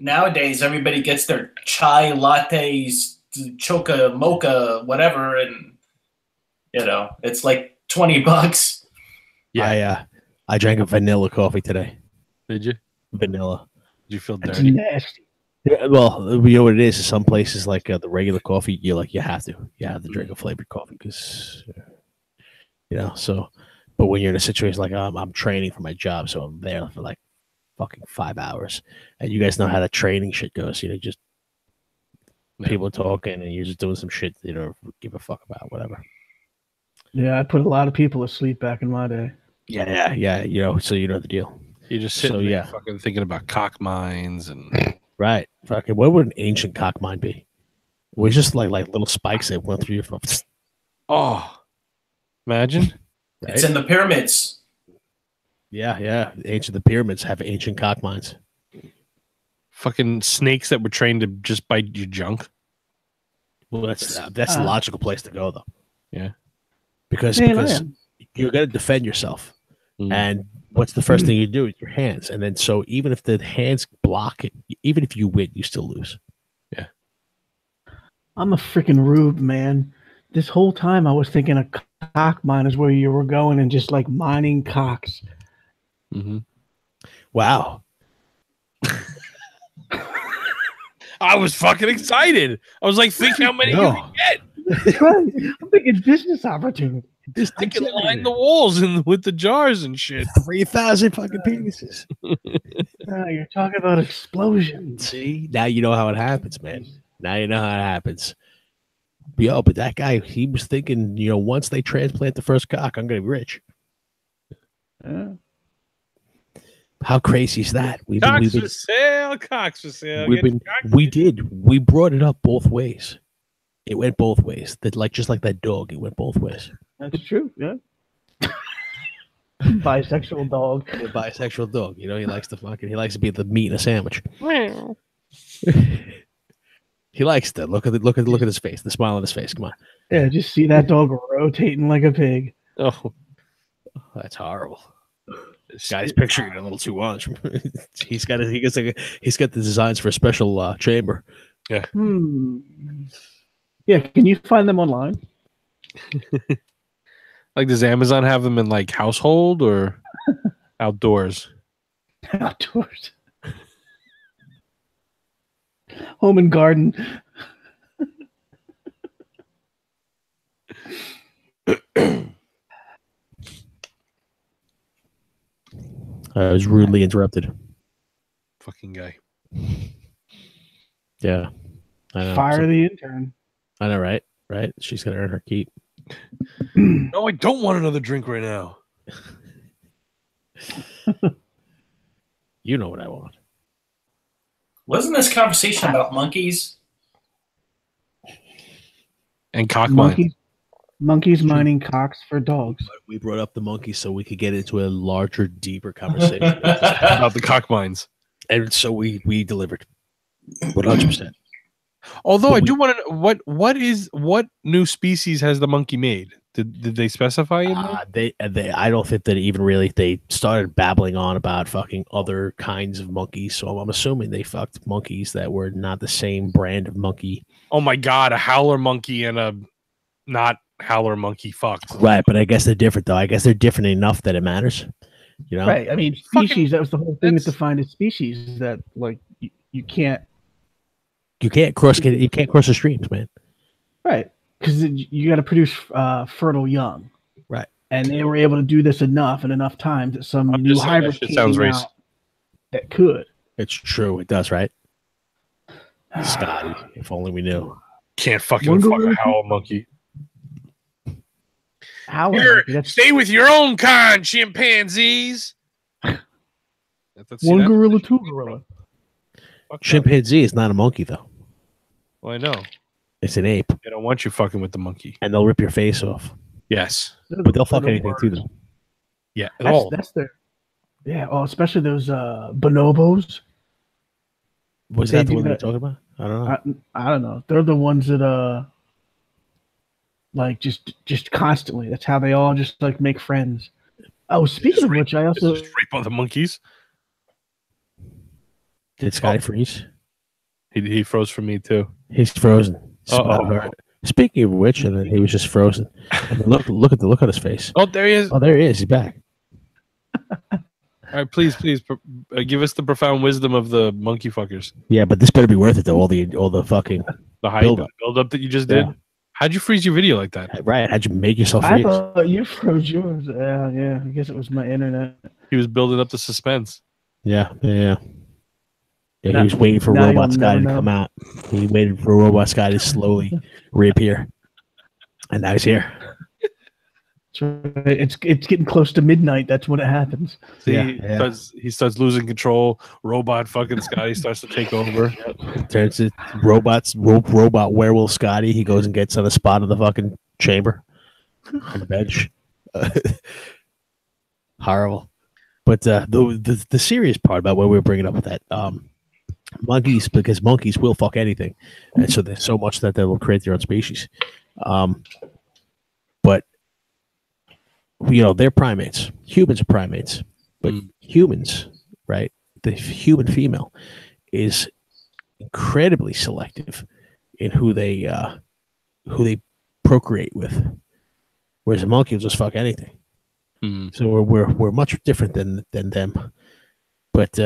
nowadays, everybody gets their chai lattes, choca, mocha, whatever, and it's like $20. Yeah, I drank a vanilla coffee today. Did you? Vanilla. Did you feel That's dirty? nasty. Yeah, well, you know what it is. Some places like the regular coffee, you have to drink a flavored coffee because So, but when you're in a situation like I'm training for my job, so I'm there for like fucking 5 hours, and you guys know how the training shit goes. Just people talking, and you're just doing some shit that you don't give a fuck about, whatever. Yeah, I put a lot of people to sleep back in my day. Yeah. So you know the deal. You're just sitting So, there yeah. fucking thinking about cock mines and Right. Fucking. What would an ancient cock mine be? It was just like little spikes that went through your phone. oh, imagine. It's in the pyramids. Yeah. The pyramids have ancient cock mines. fucking snakes that were trained to just bite your junk. Well, that's the logical place to go, though. Yeah, because you're gonna defend yourself, and what's the first thing you do with your hands? And then so even if the hands block it, even if you win, you still lose. Yeah, I'm a freaking rube, man. This whole time I was thinking a cock mine is where you were going and just like mining cocks. Mm-hmm. Wow. I was fucking excited. I was like, think how many you can get. That's right. I'm thinking business opportunity. Just thinking line the walls and with the jars and shit. 3,000 fucking penises. You're talking about explosion. See, now you know how it happens, man. Now you know how it happens. Yo, but that guy, he was thinking, once they transplant the first cock, I'm gonna be rich. How crazy is that? Cocks for sale. We brought it up both ways. It went both ways. Just like that dog, it went both ways. That's true. Yeah. Bisexual dog. A bisexual dog. He likes to be the meat in a sandwich. He likes that. Look at his face. The smile on his face. Come on. Yeah, just see that dog rotating like a pig. Oh, that's horrible. This guy's picturing it a little too much. He's got the designs for a special chamber. Yeah. Yeah. Can you find them online? Like, does Amazon have them in like household or outdoors? Outdoors. Home and garden. I was rudely interrupted. Fucking guy. Yeah. I know. Fire the intern. I know, right? Right? She's going to earn her keep. No, I don't want another drink right now. You know what I want. Wasn't this conversation about monkeys? And cock mine. Monkeys mining cocks for dogs. We brought up the monkeys so we could get into a larger, deeper conversation about the cock mines. And so we delivered 100%. Although I do want to know what new species has the monkey made? Did they specify in there? I don't think that even really they started babbling on about fucking other kinds of monkeys. So I'm assuming they fucked monkeys that were not the same brand of monkey. Oh my god, a howler monkey and a not howler monkey fucked. Right, but I guess they're different though. I guess they're different enough that it matters. Right. I mean, species. That was the whole thing with defined as species. That like you can't cross the streams, man. Right. Because you got to produce fertile young, right? And they were able to do this enough times that some new hybrid sounds racist. That could. It's true. It does, right? Scotty, if only we knew. Can't fucking fuck a howl monkey. Here, stay with your own kind, chimpanzees. One gorilla, two gorilla. Chimpanzee is not a monkey, though. Well, I know. It's an ape. They don't want you fucking with the monkey. And they'll rip your face off. Yes. But they'll fuck anything too, though. Yeah. That's their... Yeah, especially those bonobos. Was that the one you're talking about? I don't know. I don't know. They're the ones that like just constantly. That's how they all just like make friends. Oh, speaking of which, I also just rape on the monkeys. Did Scotty freeze? He froze for me too. He's frozen. Speaking of which, and then he was just frozen. And then look at the look on his face. Oh, there he is. Oh, there he is. He's back. All right, please, give us the profound wisdom of the monkey fuckers. Yeah, but this better be worth it though. All the fucking build up that you just did. Yeah. How'd you freeze your video like that? Right? How'd you make yourself freeze? I thought you froze yours. Yeah. I guess it was my internet. He was building up the suspense. Yeah. He was waiting for Robot Scotty to come out. He waited for Robot Scotty to slowly reappear, and now he's here. It's getting close to midnight. That's when it happens. See, he starts losing control. Robot fucking Scotty starts to take over. Turns to robot werewolf Scotty. He goes and gets on a spot in the fucking chamber on the bench. Horrible. But the serious part about what we were bringing up with that, Monkeys, because monkeys will fuck anything, and so there's so much that they will create their own species. But they're primates. Humans are primates, but humans, right? The human female is incredibly selective in who they procreate with, whereas a monkey will just fuck anything. So we're much different than them, but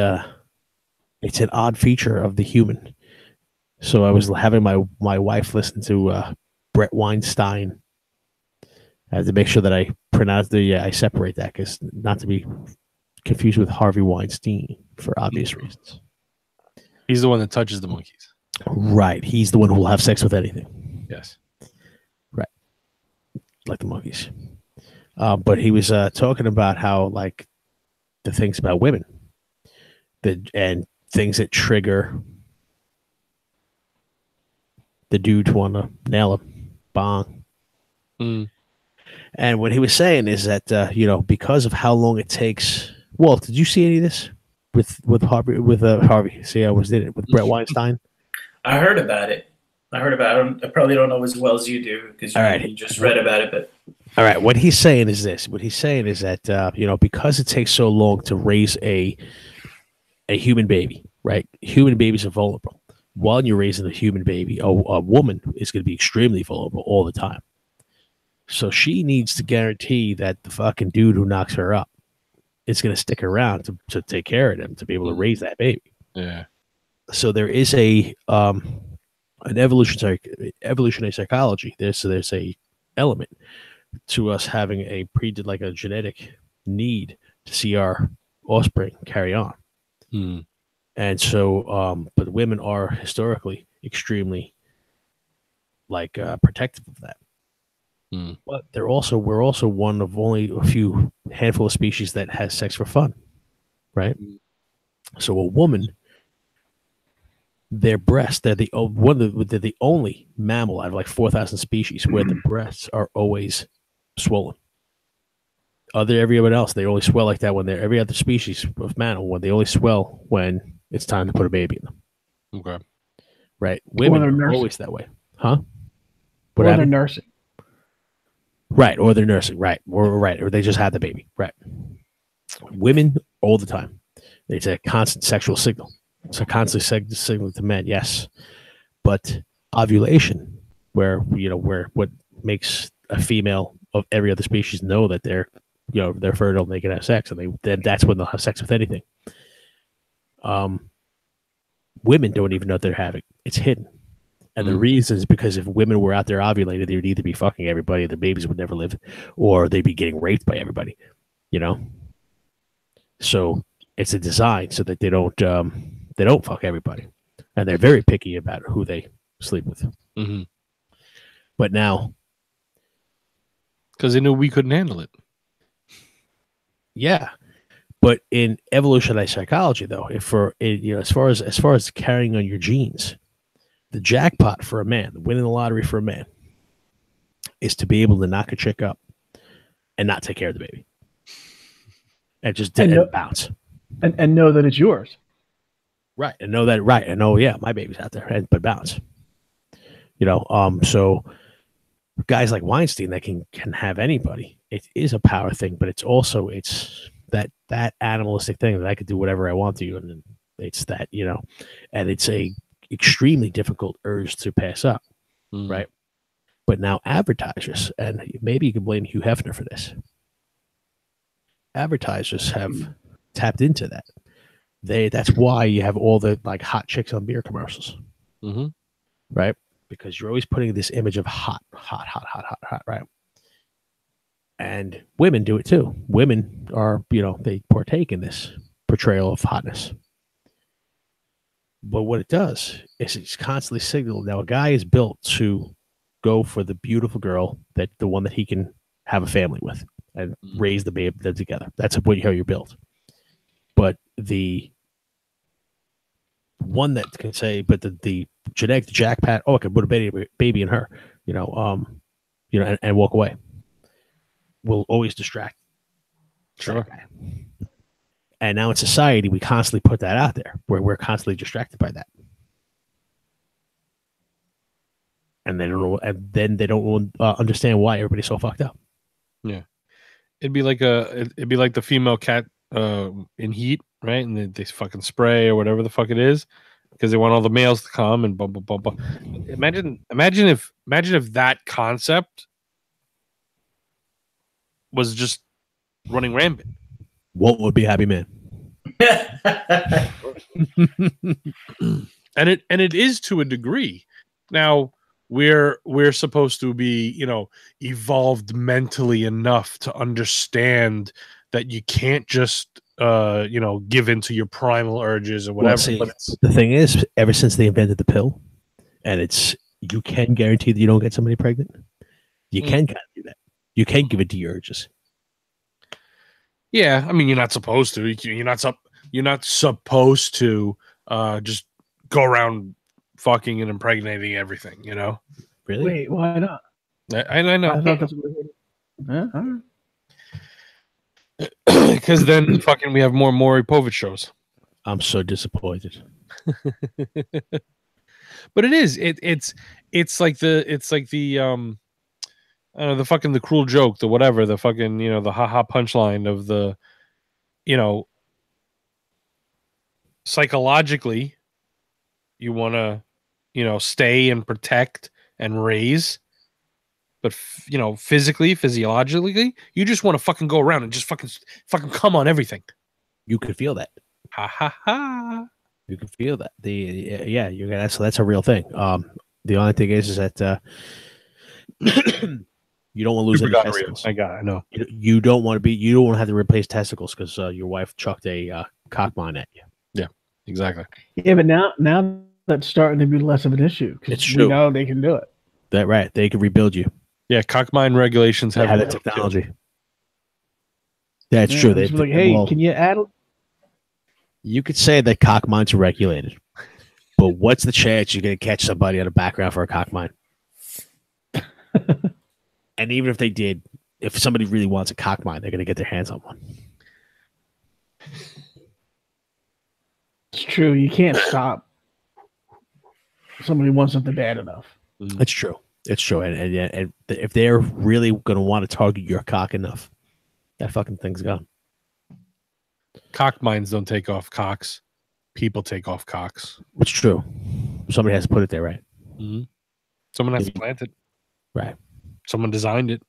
it's an odd feature of the human. So I was having my wife listen to Brett Weinstein. I have to make sure that I pronounce I separate that, because not to be confused with Harvey Weinstein for obvious reasons. He's the one that touches the monkeys. Right. He's the one who will have sex with anything. Yes. Right. Like the monkeys. But he was talking about how, like, the things about women and things that trigger the dude to want to nail him. Bong. And what he was saying is that, because of how long it takes. Walt, did you see any of this with Harvey? See, I always did it with Brett Weinstein. I heard about it. I probably don't know as well as you do, because you just read about it. But all right, what he's saying is this. What he's saying is that because it takes so long to raise a human baby, right? Human babies are vulnerable. While you're raising a human baby, a woman is going to be extremely vulnerable all the time. So she needs to guarantee that the fucking dude who knocks her up is going to stick around to take care of them, to be able to raise that baby. Yeah. So there is an evolutionary psychology. There's a element to us having a genetic need to see our offspring carry on. And so, but women are historically extremely protective of that. But we're also one of only a few handful of species that has sex for fun, right? So a woman, their breasts, they're the only mammal out of like 4,000 species where the breasts are always swollen. Everyone else, they only swell like that when they're every other species of mammal, when they only swell when it's time to put a baby in them. Okay. Right. Women are always that way. Huh? Or they're nursing. Right, or they're nursing, right, or they just had the baby, right. Women all the time. It's a constant sexual signal. It's a constant signal to men, yes. But ovulation, where what makes a female of every other species know that they're fertile and they can have sex, and then that's when they'll have sex with anything. Women don't even know they're having. It's hidden. And the reason is because if women were out there ovulating, they would either be fucking everybody, their babies would never live, or they'd be getting raped by everybody, So it's a design so that they don't fuck everybody, and they're very picky about who they sleep with. But now, because they knew we couldn't handle it. Yeah, but in evolutionary psychology, though, as far as carrying on your genes. The jackpot for a man, winning the lottery for a man, is to be able to knock a chick up and not take care of the baby. And just bounce. And know that it's yours. Right. And know that, right. And know, yeah, my baby's out there, but bounce. So guys like Weinstein that can have anybody, it is a power thing, but it's also, it's that animalistic thing that I could do whatever I want to you. And it's that, and it's a extremely difficult urge to pass up, right? But now advertisers, and maybe you can blame Hugh Hefner for this, advertisers have tapped into that. That's why you have all the hot chicks on beer commercials, right? Because you're always putting this image of hot, right? And women do it too. Women are, they partake in this portrayal of hotness. But what it does is it's constantly signaling. Now, a guy is built to go for the beautiful girl, the one that he can have a family with and raise the baby together. That's how you're built. But the one that can say, but the genetic jackpot, I could put a baby in her, and walk away, will always distract. Sure. And now in society, we constantly put that out there where we're constantly distracted by that. And they don't know, and then they don't understand why everybody's so fucked up. Yeah. It'd be like the female cat in Heat, right? And they fucking spray or whatever the fuck it is because they want all the males to come and blah blah blah blah. Imagine if that concept was just running rampant. What would be Happy Man? And it is to a degree. Now we're supposed to be, evolved mentally enough to understand that you can't just give into your primal urges or whatever. Well, see, the thing is, ever since they invented the pill, and you can guarantee that you don't get somebody pregnant. You can kind of do that. You can give it to your urges. Yeah, I mean, you're not supposed to. You're not supposed to just go around fucking and impregnating everything. Really? Wait, why not? I know. I thought that's what Because then fucking we have more Maury Povich shows. I'm so disappointed. But it is. It's like the I don't know, the cruel joke, the whatever, the fucking, the haha punchline of the, psychologically, you want to, stay and protect and raise. But, physically, physiologically, you just want to fucking go around and just fucking come on everything. You could feel that. Ha ha ha. You can feel that. That's a real thing. The only thing is that you don't want to lose any testicles. I know. You don't want to have to replace testicles because your wife chucked a cock mine at you. Yeah, exactly. Yeah, but now that's starting to be less of an issue because we know they can do it. That right? They can rebuild you. Yeah, cock mine regulations have the technology. That's true. They like, hey, can you add? You could say that cock mines are regulated, but what's the chance you're going to catch somebody on a background for a cock mine? And even if they did, if somebody really wants a cock mine, they're going to get their hands on one. It's true. You can't stop somebody who wants something bad enough. It's true. It's true. And if they're really going to want to target your cock enough, that fucking thing's gone. Cock mines don't take off cocks. People take off cocks. It's true. Somebody has to put it there, right? Mm-hmm. Someone has to plant it. Right. Someone designed it.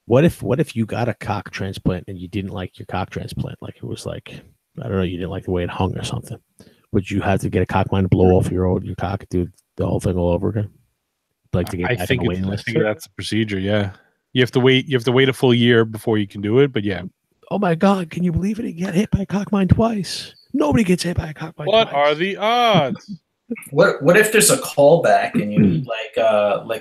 What if you got a cock transplant and you didn't like your cock transplant? Like it was like, I don't know, you didn't like the way it hung or something. Would you have to get a cock mine to blow off your cock and do the whole thing all over again? Like to get I think that's the procedure. Yeah, you have to wait. You have to wait a full year before you can do it. But yeah. Oh my God! Can you believe it? He got hit by a cock mine twice. Nobody gets hit by a cock mine. What twice. are the odds? What if there's a callback and you like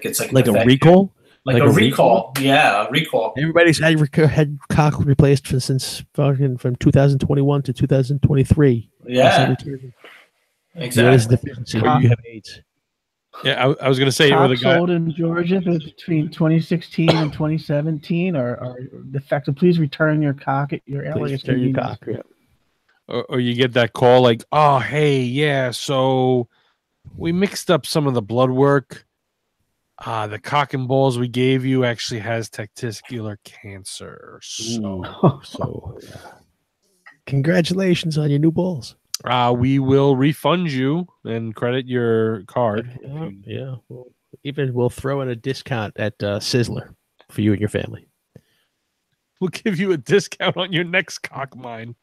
it's like a recall? Like a recall? Yeah, a recall. Everybody's had cock replaced since fucking from 2021 to 2023. Yeah, exactly. What is the deficiency? You have AIDS. Yeah, I was going to say, cock sold in Georgia between 2016 and 2017 are defective. Please return your cock at your earliest convenience. Or you get that call like, oh, hey, yeah, so we mixed up some of the blood work. The cock and balls we gave you actually has testicular cancer. So congratulations on your new balls. We will refund you and credit your card. Yeah. We'll throw in a discount at Sizzler for you and your family. We'll give you a discount on your next cock mine.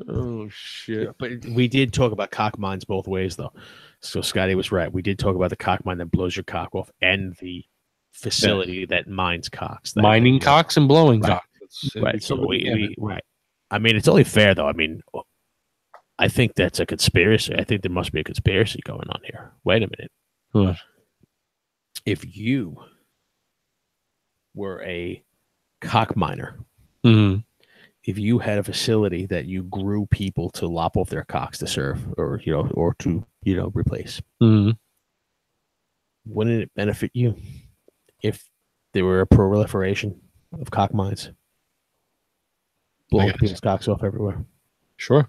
Oh shit! Yeah, but we did talk about cock mines both ways, though. So Scotty was right. We did talk about the cock mine that blows your cock off, and the facility that mines cocks, mining cocks and blowing cocks. Right. So we right. I mean, it's only fair, though. I mean, I think that's a conspiracy. I think there must be a conspiracy going on here. Wait a minute. What? If you were a cock miner. Mm-hmm. If you had a facility that you grew people to lop off their cocks to serve or to replace, wouldn't it benefit you if there were a proliferation of cock mines? blowing guess. people's cocks off everywhere. Sure.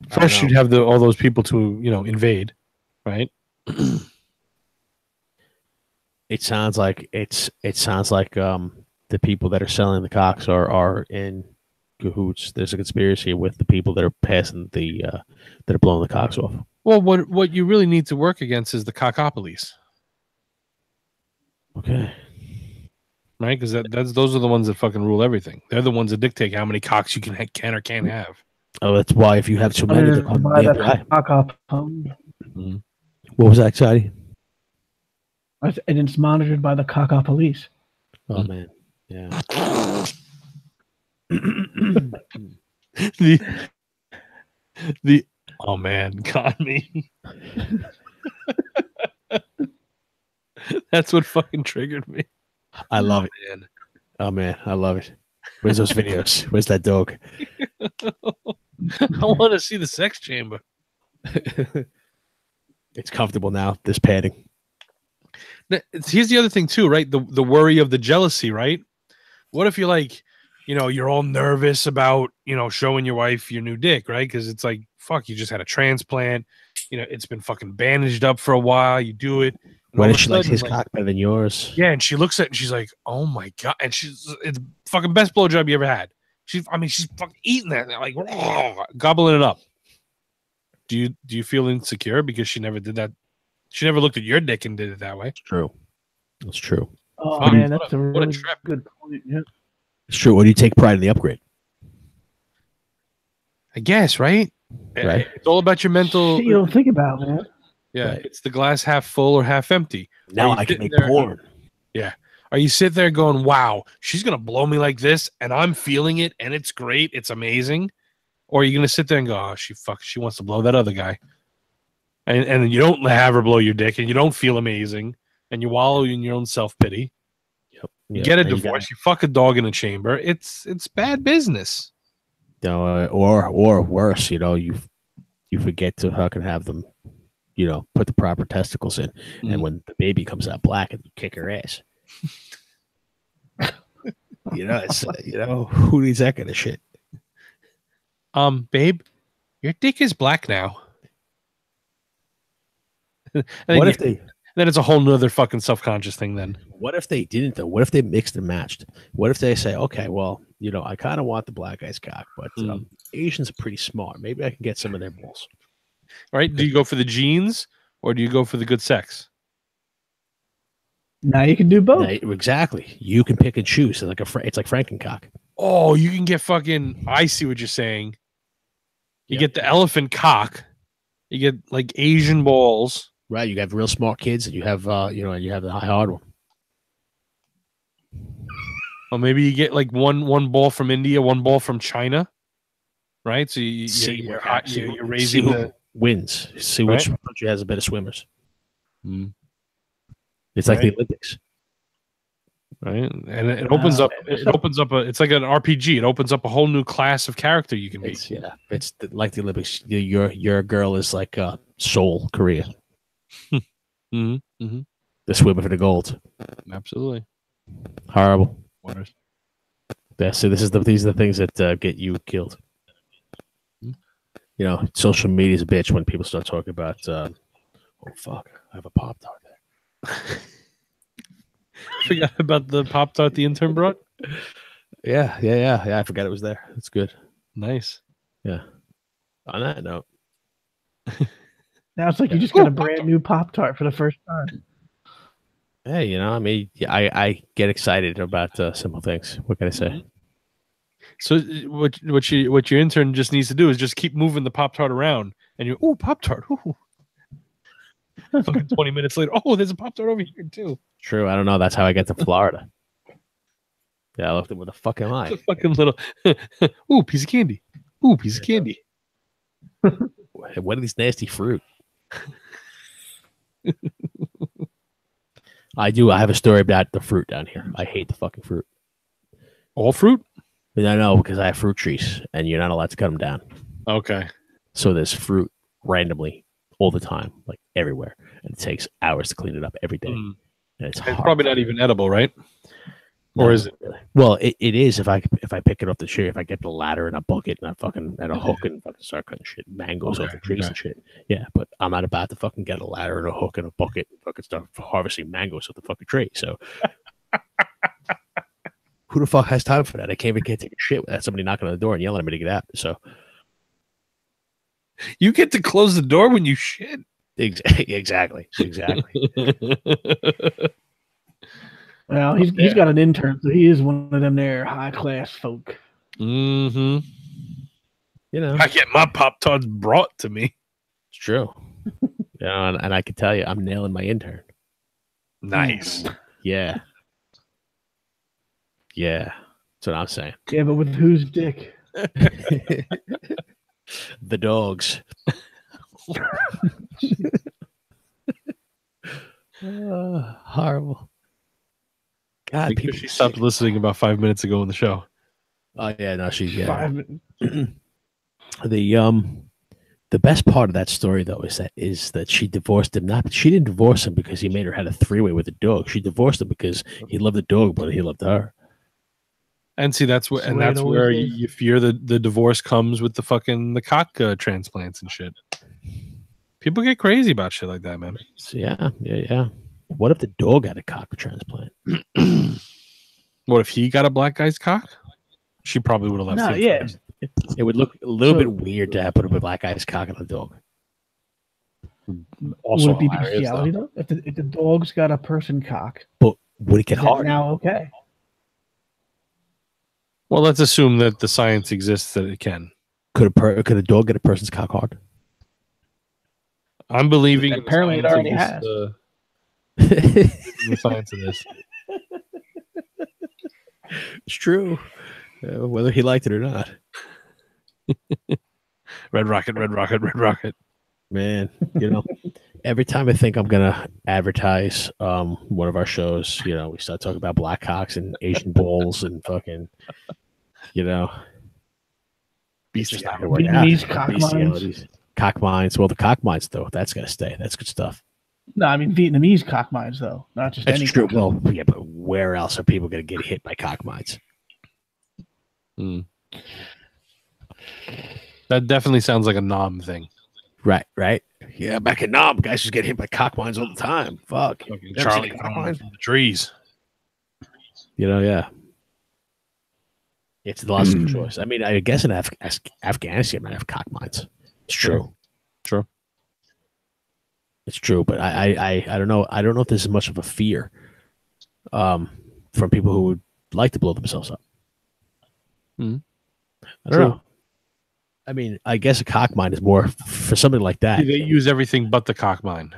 I don't First, know. you'd have all those people to invade, right? It sounds like the people that are selling the cocks are in cahoots. There's a conspiracy with the people that are passing that are blowing the cocks off. Well, what you really need to work against is the cockopolies, Okay. right? Because those are the ones that fucking rule everything. They're the ones that dictate how many cocks you can or can't have. Oh, that's why if you have too many, they're By they'll the die. cock-op- What was that, exciting? and it's monitored by the cock police. Oh man, yeah. the oh man, got me. That's what fucking triggered me. I love it. Man. Oh man, I love it. Where's those videos? Where's that dog? I want to see the sex chamber. It's comfortable now. This padding. Here's the other thing too, right? The worry of the jealousy, right? What if you're like, you're all nervous about, showing your wife your new dick, right? Because it's like, fuck, you just had a transplant. It's been fucking bandaged up for a while. You do it. What if she likes his cock better than yours? Yeah, and she looks at it and she's like, oh my God. And it's the fucking best blowjob you ever had. She's fucking eating that, like gobbling it up. Do you feel insecure because she never did that? She never looked at your dick and did it that way. It's true. It's true. Oh Fuck, man, what that's a- a what a really trip. good point. Yeah. It's true. Or do you take pride in the upgrade? I guess, right? Right. It's all about your mental. Shit you don't think about, man. Yeah, Right. it's the glass half full or half empty. Now Are you I can sitting make there- porn. Or you sit there going, wow, she's going to blow me like this, and I'm feeling it, and it's great, it's amazing. Or are you going to sit there and go, oh, she wants to blow that other guy. And you don't have her blow your dick, and you don't feel amazing, and you wallow in your own self-pity. Yep. You Yep. get a And divorce, you fuck a dog in a chamber. It's bad business. Or worse, you forget to fucking have them, put the proper testicles in, and when the baby comes out black, and you kick her ass. It's who needs that kind of shit? Babe, your dick is black now. And What if they? then it's a whole nother fucking self-conscious thing then. What if they didn't though? What if they mixed and matched? What if they say, okay, well, I kind of want the black guy's cock, but Asians are pretty smart. Maybe I can get some of their balls. Right? Do you go for the genes or do you go for the good sex? Now you can do both. Yeah, exactly. You can pick and choose. It's like Frankencock. Oh, you can get fucking. I see what you're saying. You get the elephant cock. You get like Asian balls. Right. You have real smart kids, and you have you have the hard one. Or maybe you get like one ball from India, one ball from China. Right. So you're raising who wins. See which country has the better swimmers. It's like the Olympics. Right, and it opens up. It opens up it's like an RPG. It opens up a whole new class of character you can be. It's like the Olympics. Your girl is like Seoul, Korea. The swimmer for the gold. Absolutely Horrible. waters. Yeah, so these are the things that get you killed. Social media is a bitch when people start talking about. Oh fuck! I have a Pop-Tart there. Forgot about the Pop-Tart the intern brought. Yeah. I forgot it was there. It's good. Nice. Yeah. On that note, Now it's like you just got a brand new Pop-Tart for the first time. hey, I get excited about simple things. What can I say? So what your intern just needs to do is just keep moving the Pop-Tart around, and you Pop-Tart. Ooh. Fucking 20 minutes later, there's a Pop-Tart over here too. True. I don't know. That's how I get to Florida. Yeah, I left it with a fucking eye. It's a fucking little piece of candy. Piece of candy. What are these nasty fruit? I have a story about the fruit down here. I hate the fucking fruit. All fruit? But I know because I have fruit trees and you're not allowed to cut them down. Okay. So there's fruit randomly all the time, like everywhere. And it takes hours to clean it up every day. And it's probably not even edible, right? Or is it? Really? Well, it is if I pick it off the tree, if I get the ladder and a bucket and a hook and fucking start cutting shit, mangoes off the trees and shit. Yeah, but I'm not about to fucking get a ladder and a hook and a bucket and fucking start harvesting mangoes off the fucking tree. So who the fuck has time for that? I can't even take a shit without somebody knocking on the door and yelling at me to get out. So You get to close the door when you shit. exactly. Well, he's got an intern, so he is one of them there high class folk. Mm-hmm. You know, I get my Pop-Tarts brought to me. it's true. Yeah, and I can tell you, I'm nailing my intern. Nice. Yeah. That's what I'm saying. Yeah, but with whose dick? The dogs. Horrible. God, Because people she stopped listening about 5 minutes ago in the show. Oh yeah, no, she 5 minutes. The best part of that story though is that she divorced him. She didn't divorce him because he made her had a three-way with a dog. She divorced him because he loved the dog, but he loved her. And see, that's where, and that's where you fear the divorce comes with the cock transplants and shit. People get crazy about shit like that, man. So, yeah. What if the dog had a cock transplant? What if he got a black guy's cock? She probably would have left. No, him yeah. first. It would look a little bit weird to have put a black guy's cock on a dog. Also Would it be hilarious, bestiality though? If the dog's got a person cock, But would it get is that hard? now okay? Well, let's assume that the science exists that it can. Could a dog get a person's cock hard? I'm believing in the Apparently it science already of has. the science of this. It's true. Whether he liked it or not. Red rocket, red rocket, red rocket. Man, every time I think I'm gonna advertise one of our shows, we start talking about black cocks and Asian balls and fucking, it's just not gonna work out. Vietnamese cock mines. Bestialities. Cock mines. Well, the cock mines though, that's gonna stay. That's good stuff. No, I mean Vietnamese cock mines though, not just That's any. true. Cock. Well, yeah, but where else are people gonna get hit by cock mines? That definitely sounds like a nom thing. Right. Yeah, back in Nam, guys just get hit by cock mines all the time. Fuck. Charlie throwing from the trees. Yeah. It's the logical choice. I mean, I guess in Afghanistan might have cock mines. It's true. True. It's true, but I don't know. I don't know if there's much of a fear from people who would like to blow themselves up. I don't know. I mean, I guess a cock mine is more for something like that. They use everything but the cock mine.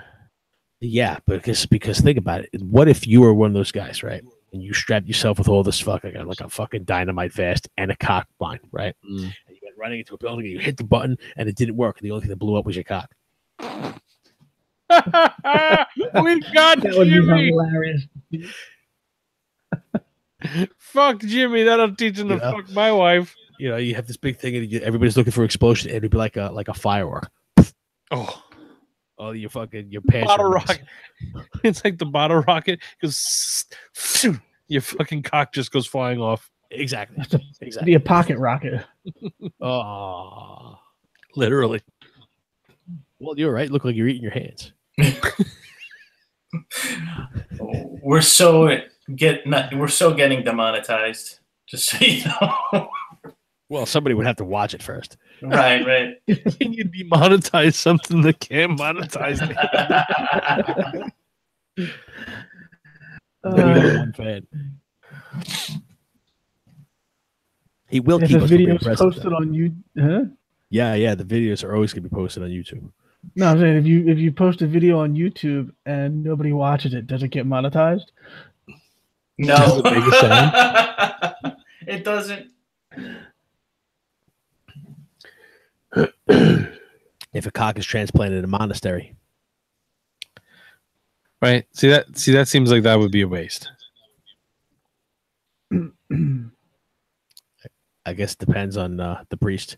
Yeah, because think about it. What if you were one of those guys, right? And you strapped yourself with all this like a fucking dynamite vest and a cock mine, right? And you went running into a building and you hit the button and it didn't work. And the only thing that blew up was your cock. We got That would be Jimmy. hilarious. Fuck Jimmy. That'll teach him to fuck my wife. You have this big thing and everybody's looking for explosion and it'd be like a firework. Oh, Your pants. bottle rocket. It's like the bottle rocket because your fucking cock just goes flying off. Exactly. Be a pocket rocket. Oh, literally. Well, you're right. Look like you're eating your hands. We're so getting demonetized. Just so you know. Well, somebody would have to watch it first. Right. Can you demonetize something that can't monetize it? We got one fan. He will If keep the us video's impressed, posted though. on you, huh? Yeah, the videos are always going to be posted on YouTube. No, I'm saying if you post a video on YouTube and nobody watches it, does it get monetized? No, Does it make a sound? it doesn't. If a cock is transplanted in a monastery, Right? See that seems like that would be a waste. I guess it depends on the priest.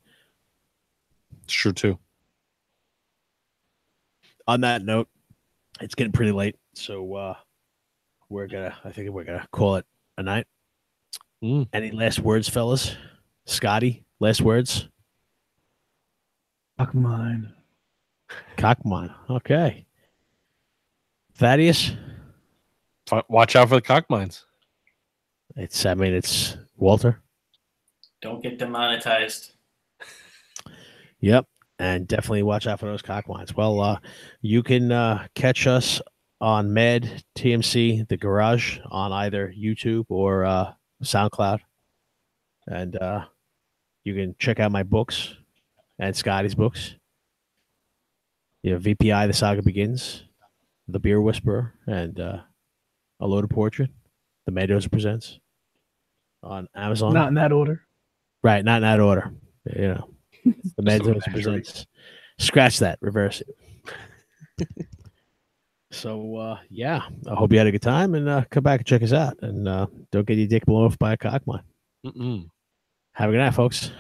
It's true too. On that note, it's getting pretty late, so I think we're gonna call it a night. Any last words, fellas? Scotty, last words? Fuck mine. Cockmon. Okay. Thaddeus? Watch out for the cock mines. It's Walter. Don't get demonetized. Yep. And definitely watch out for those cocklines. Well, you can catch us on Med TMC, The Garage, on either YouTube or SoundCloud. And you can check out my books and Scotty's books. VPI, The Saga Begins, The Beer Whisperer, and A Loaded Portrait, The Meadows Presents on Amazon. Not in that order. Right, not in that order. The Meadows Presents. Scratch that, reverse it. So, yeah, I hope you had a good time, and come back and check us out. And don't get your dick blown off by a cockmine. Have a good night, folks.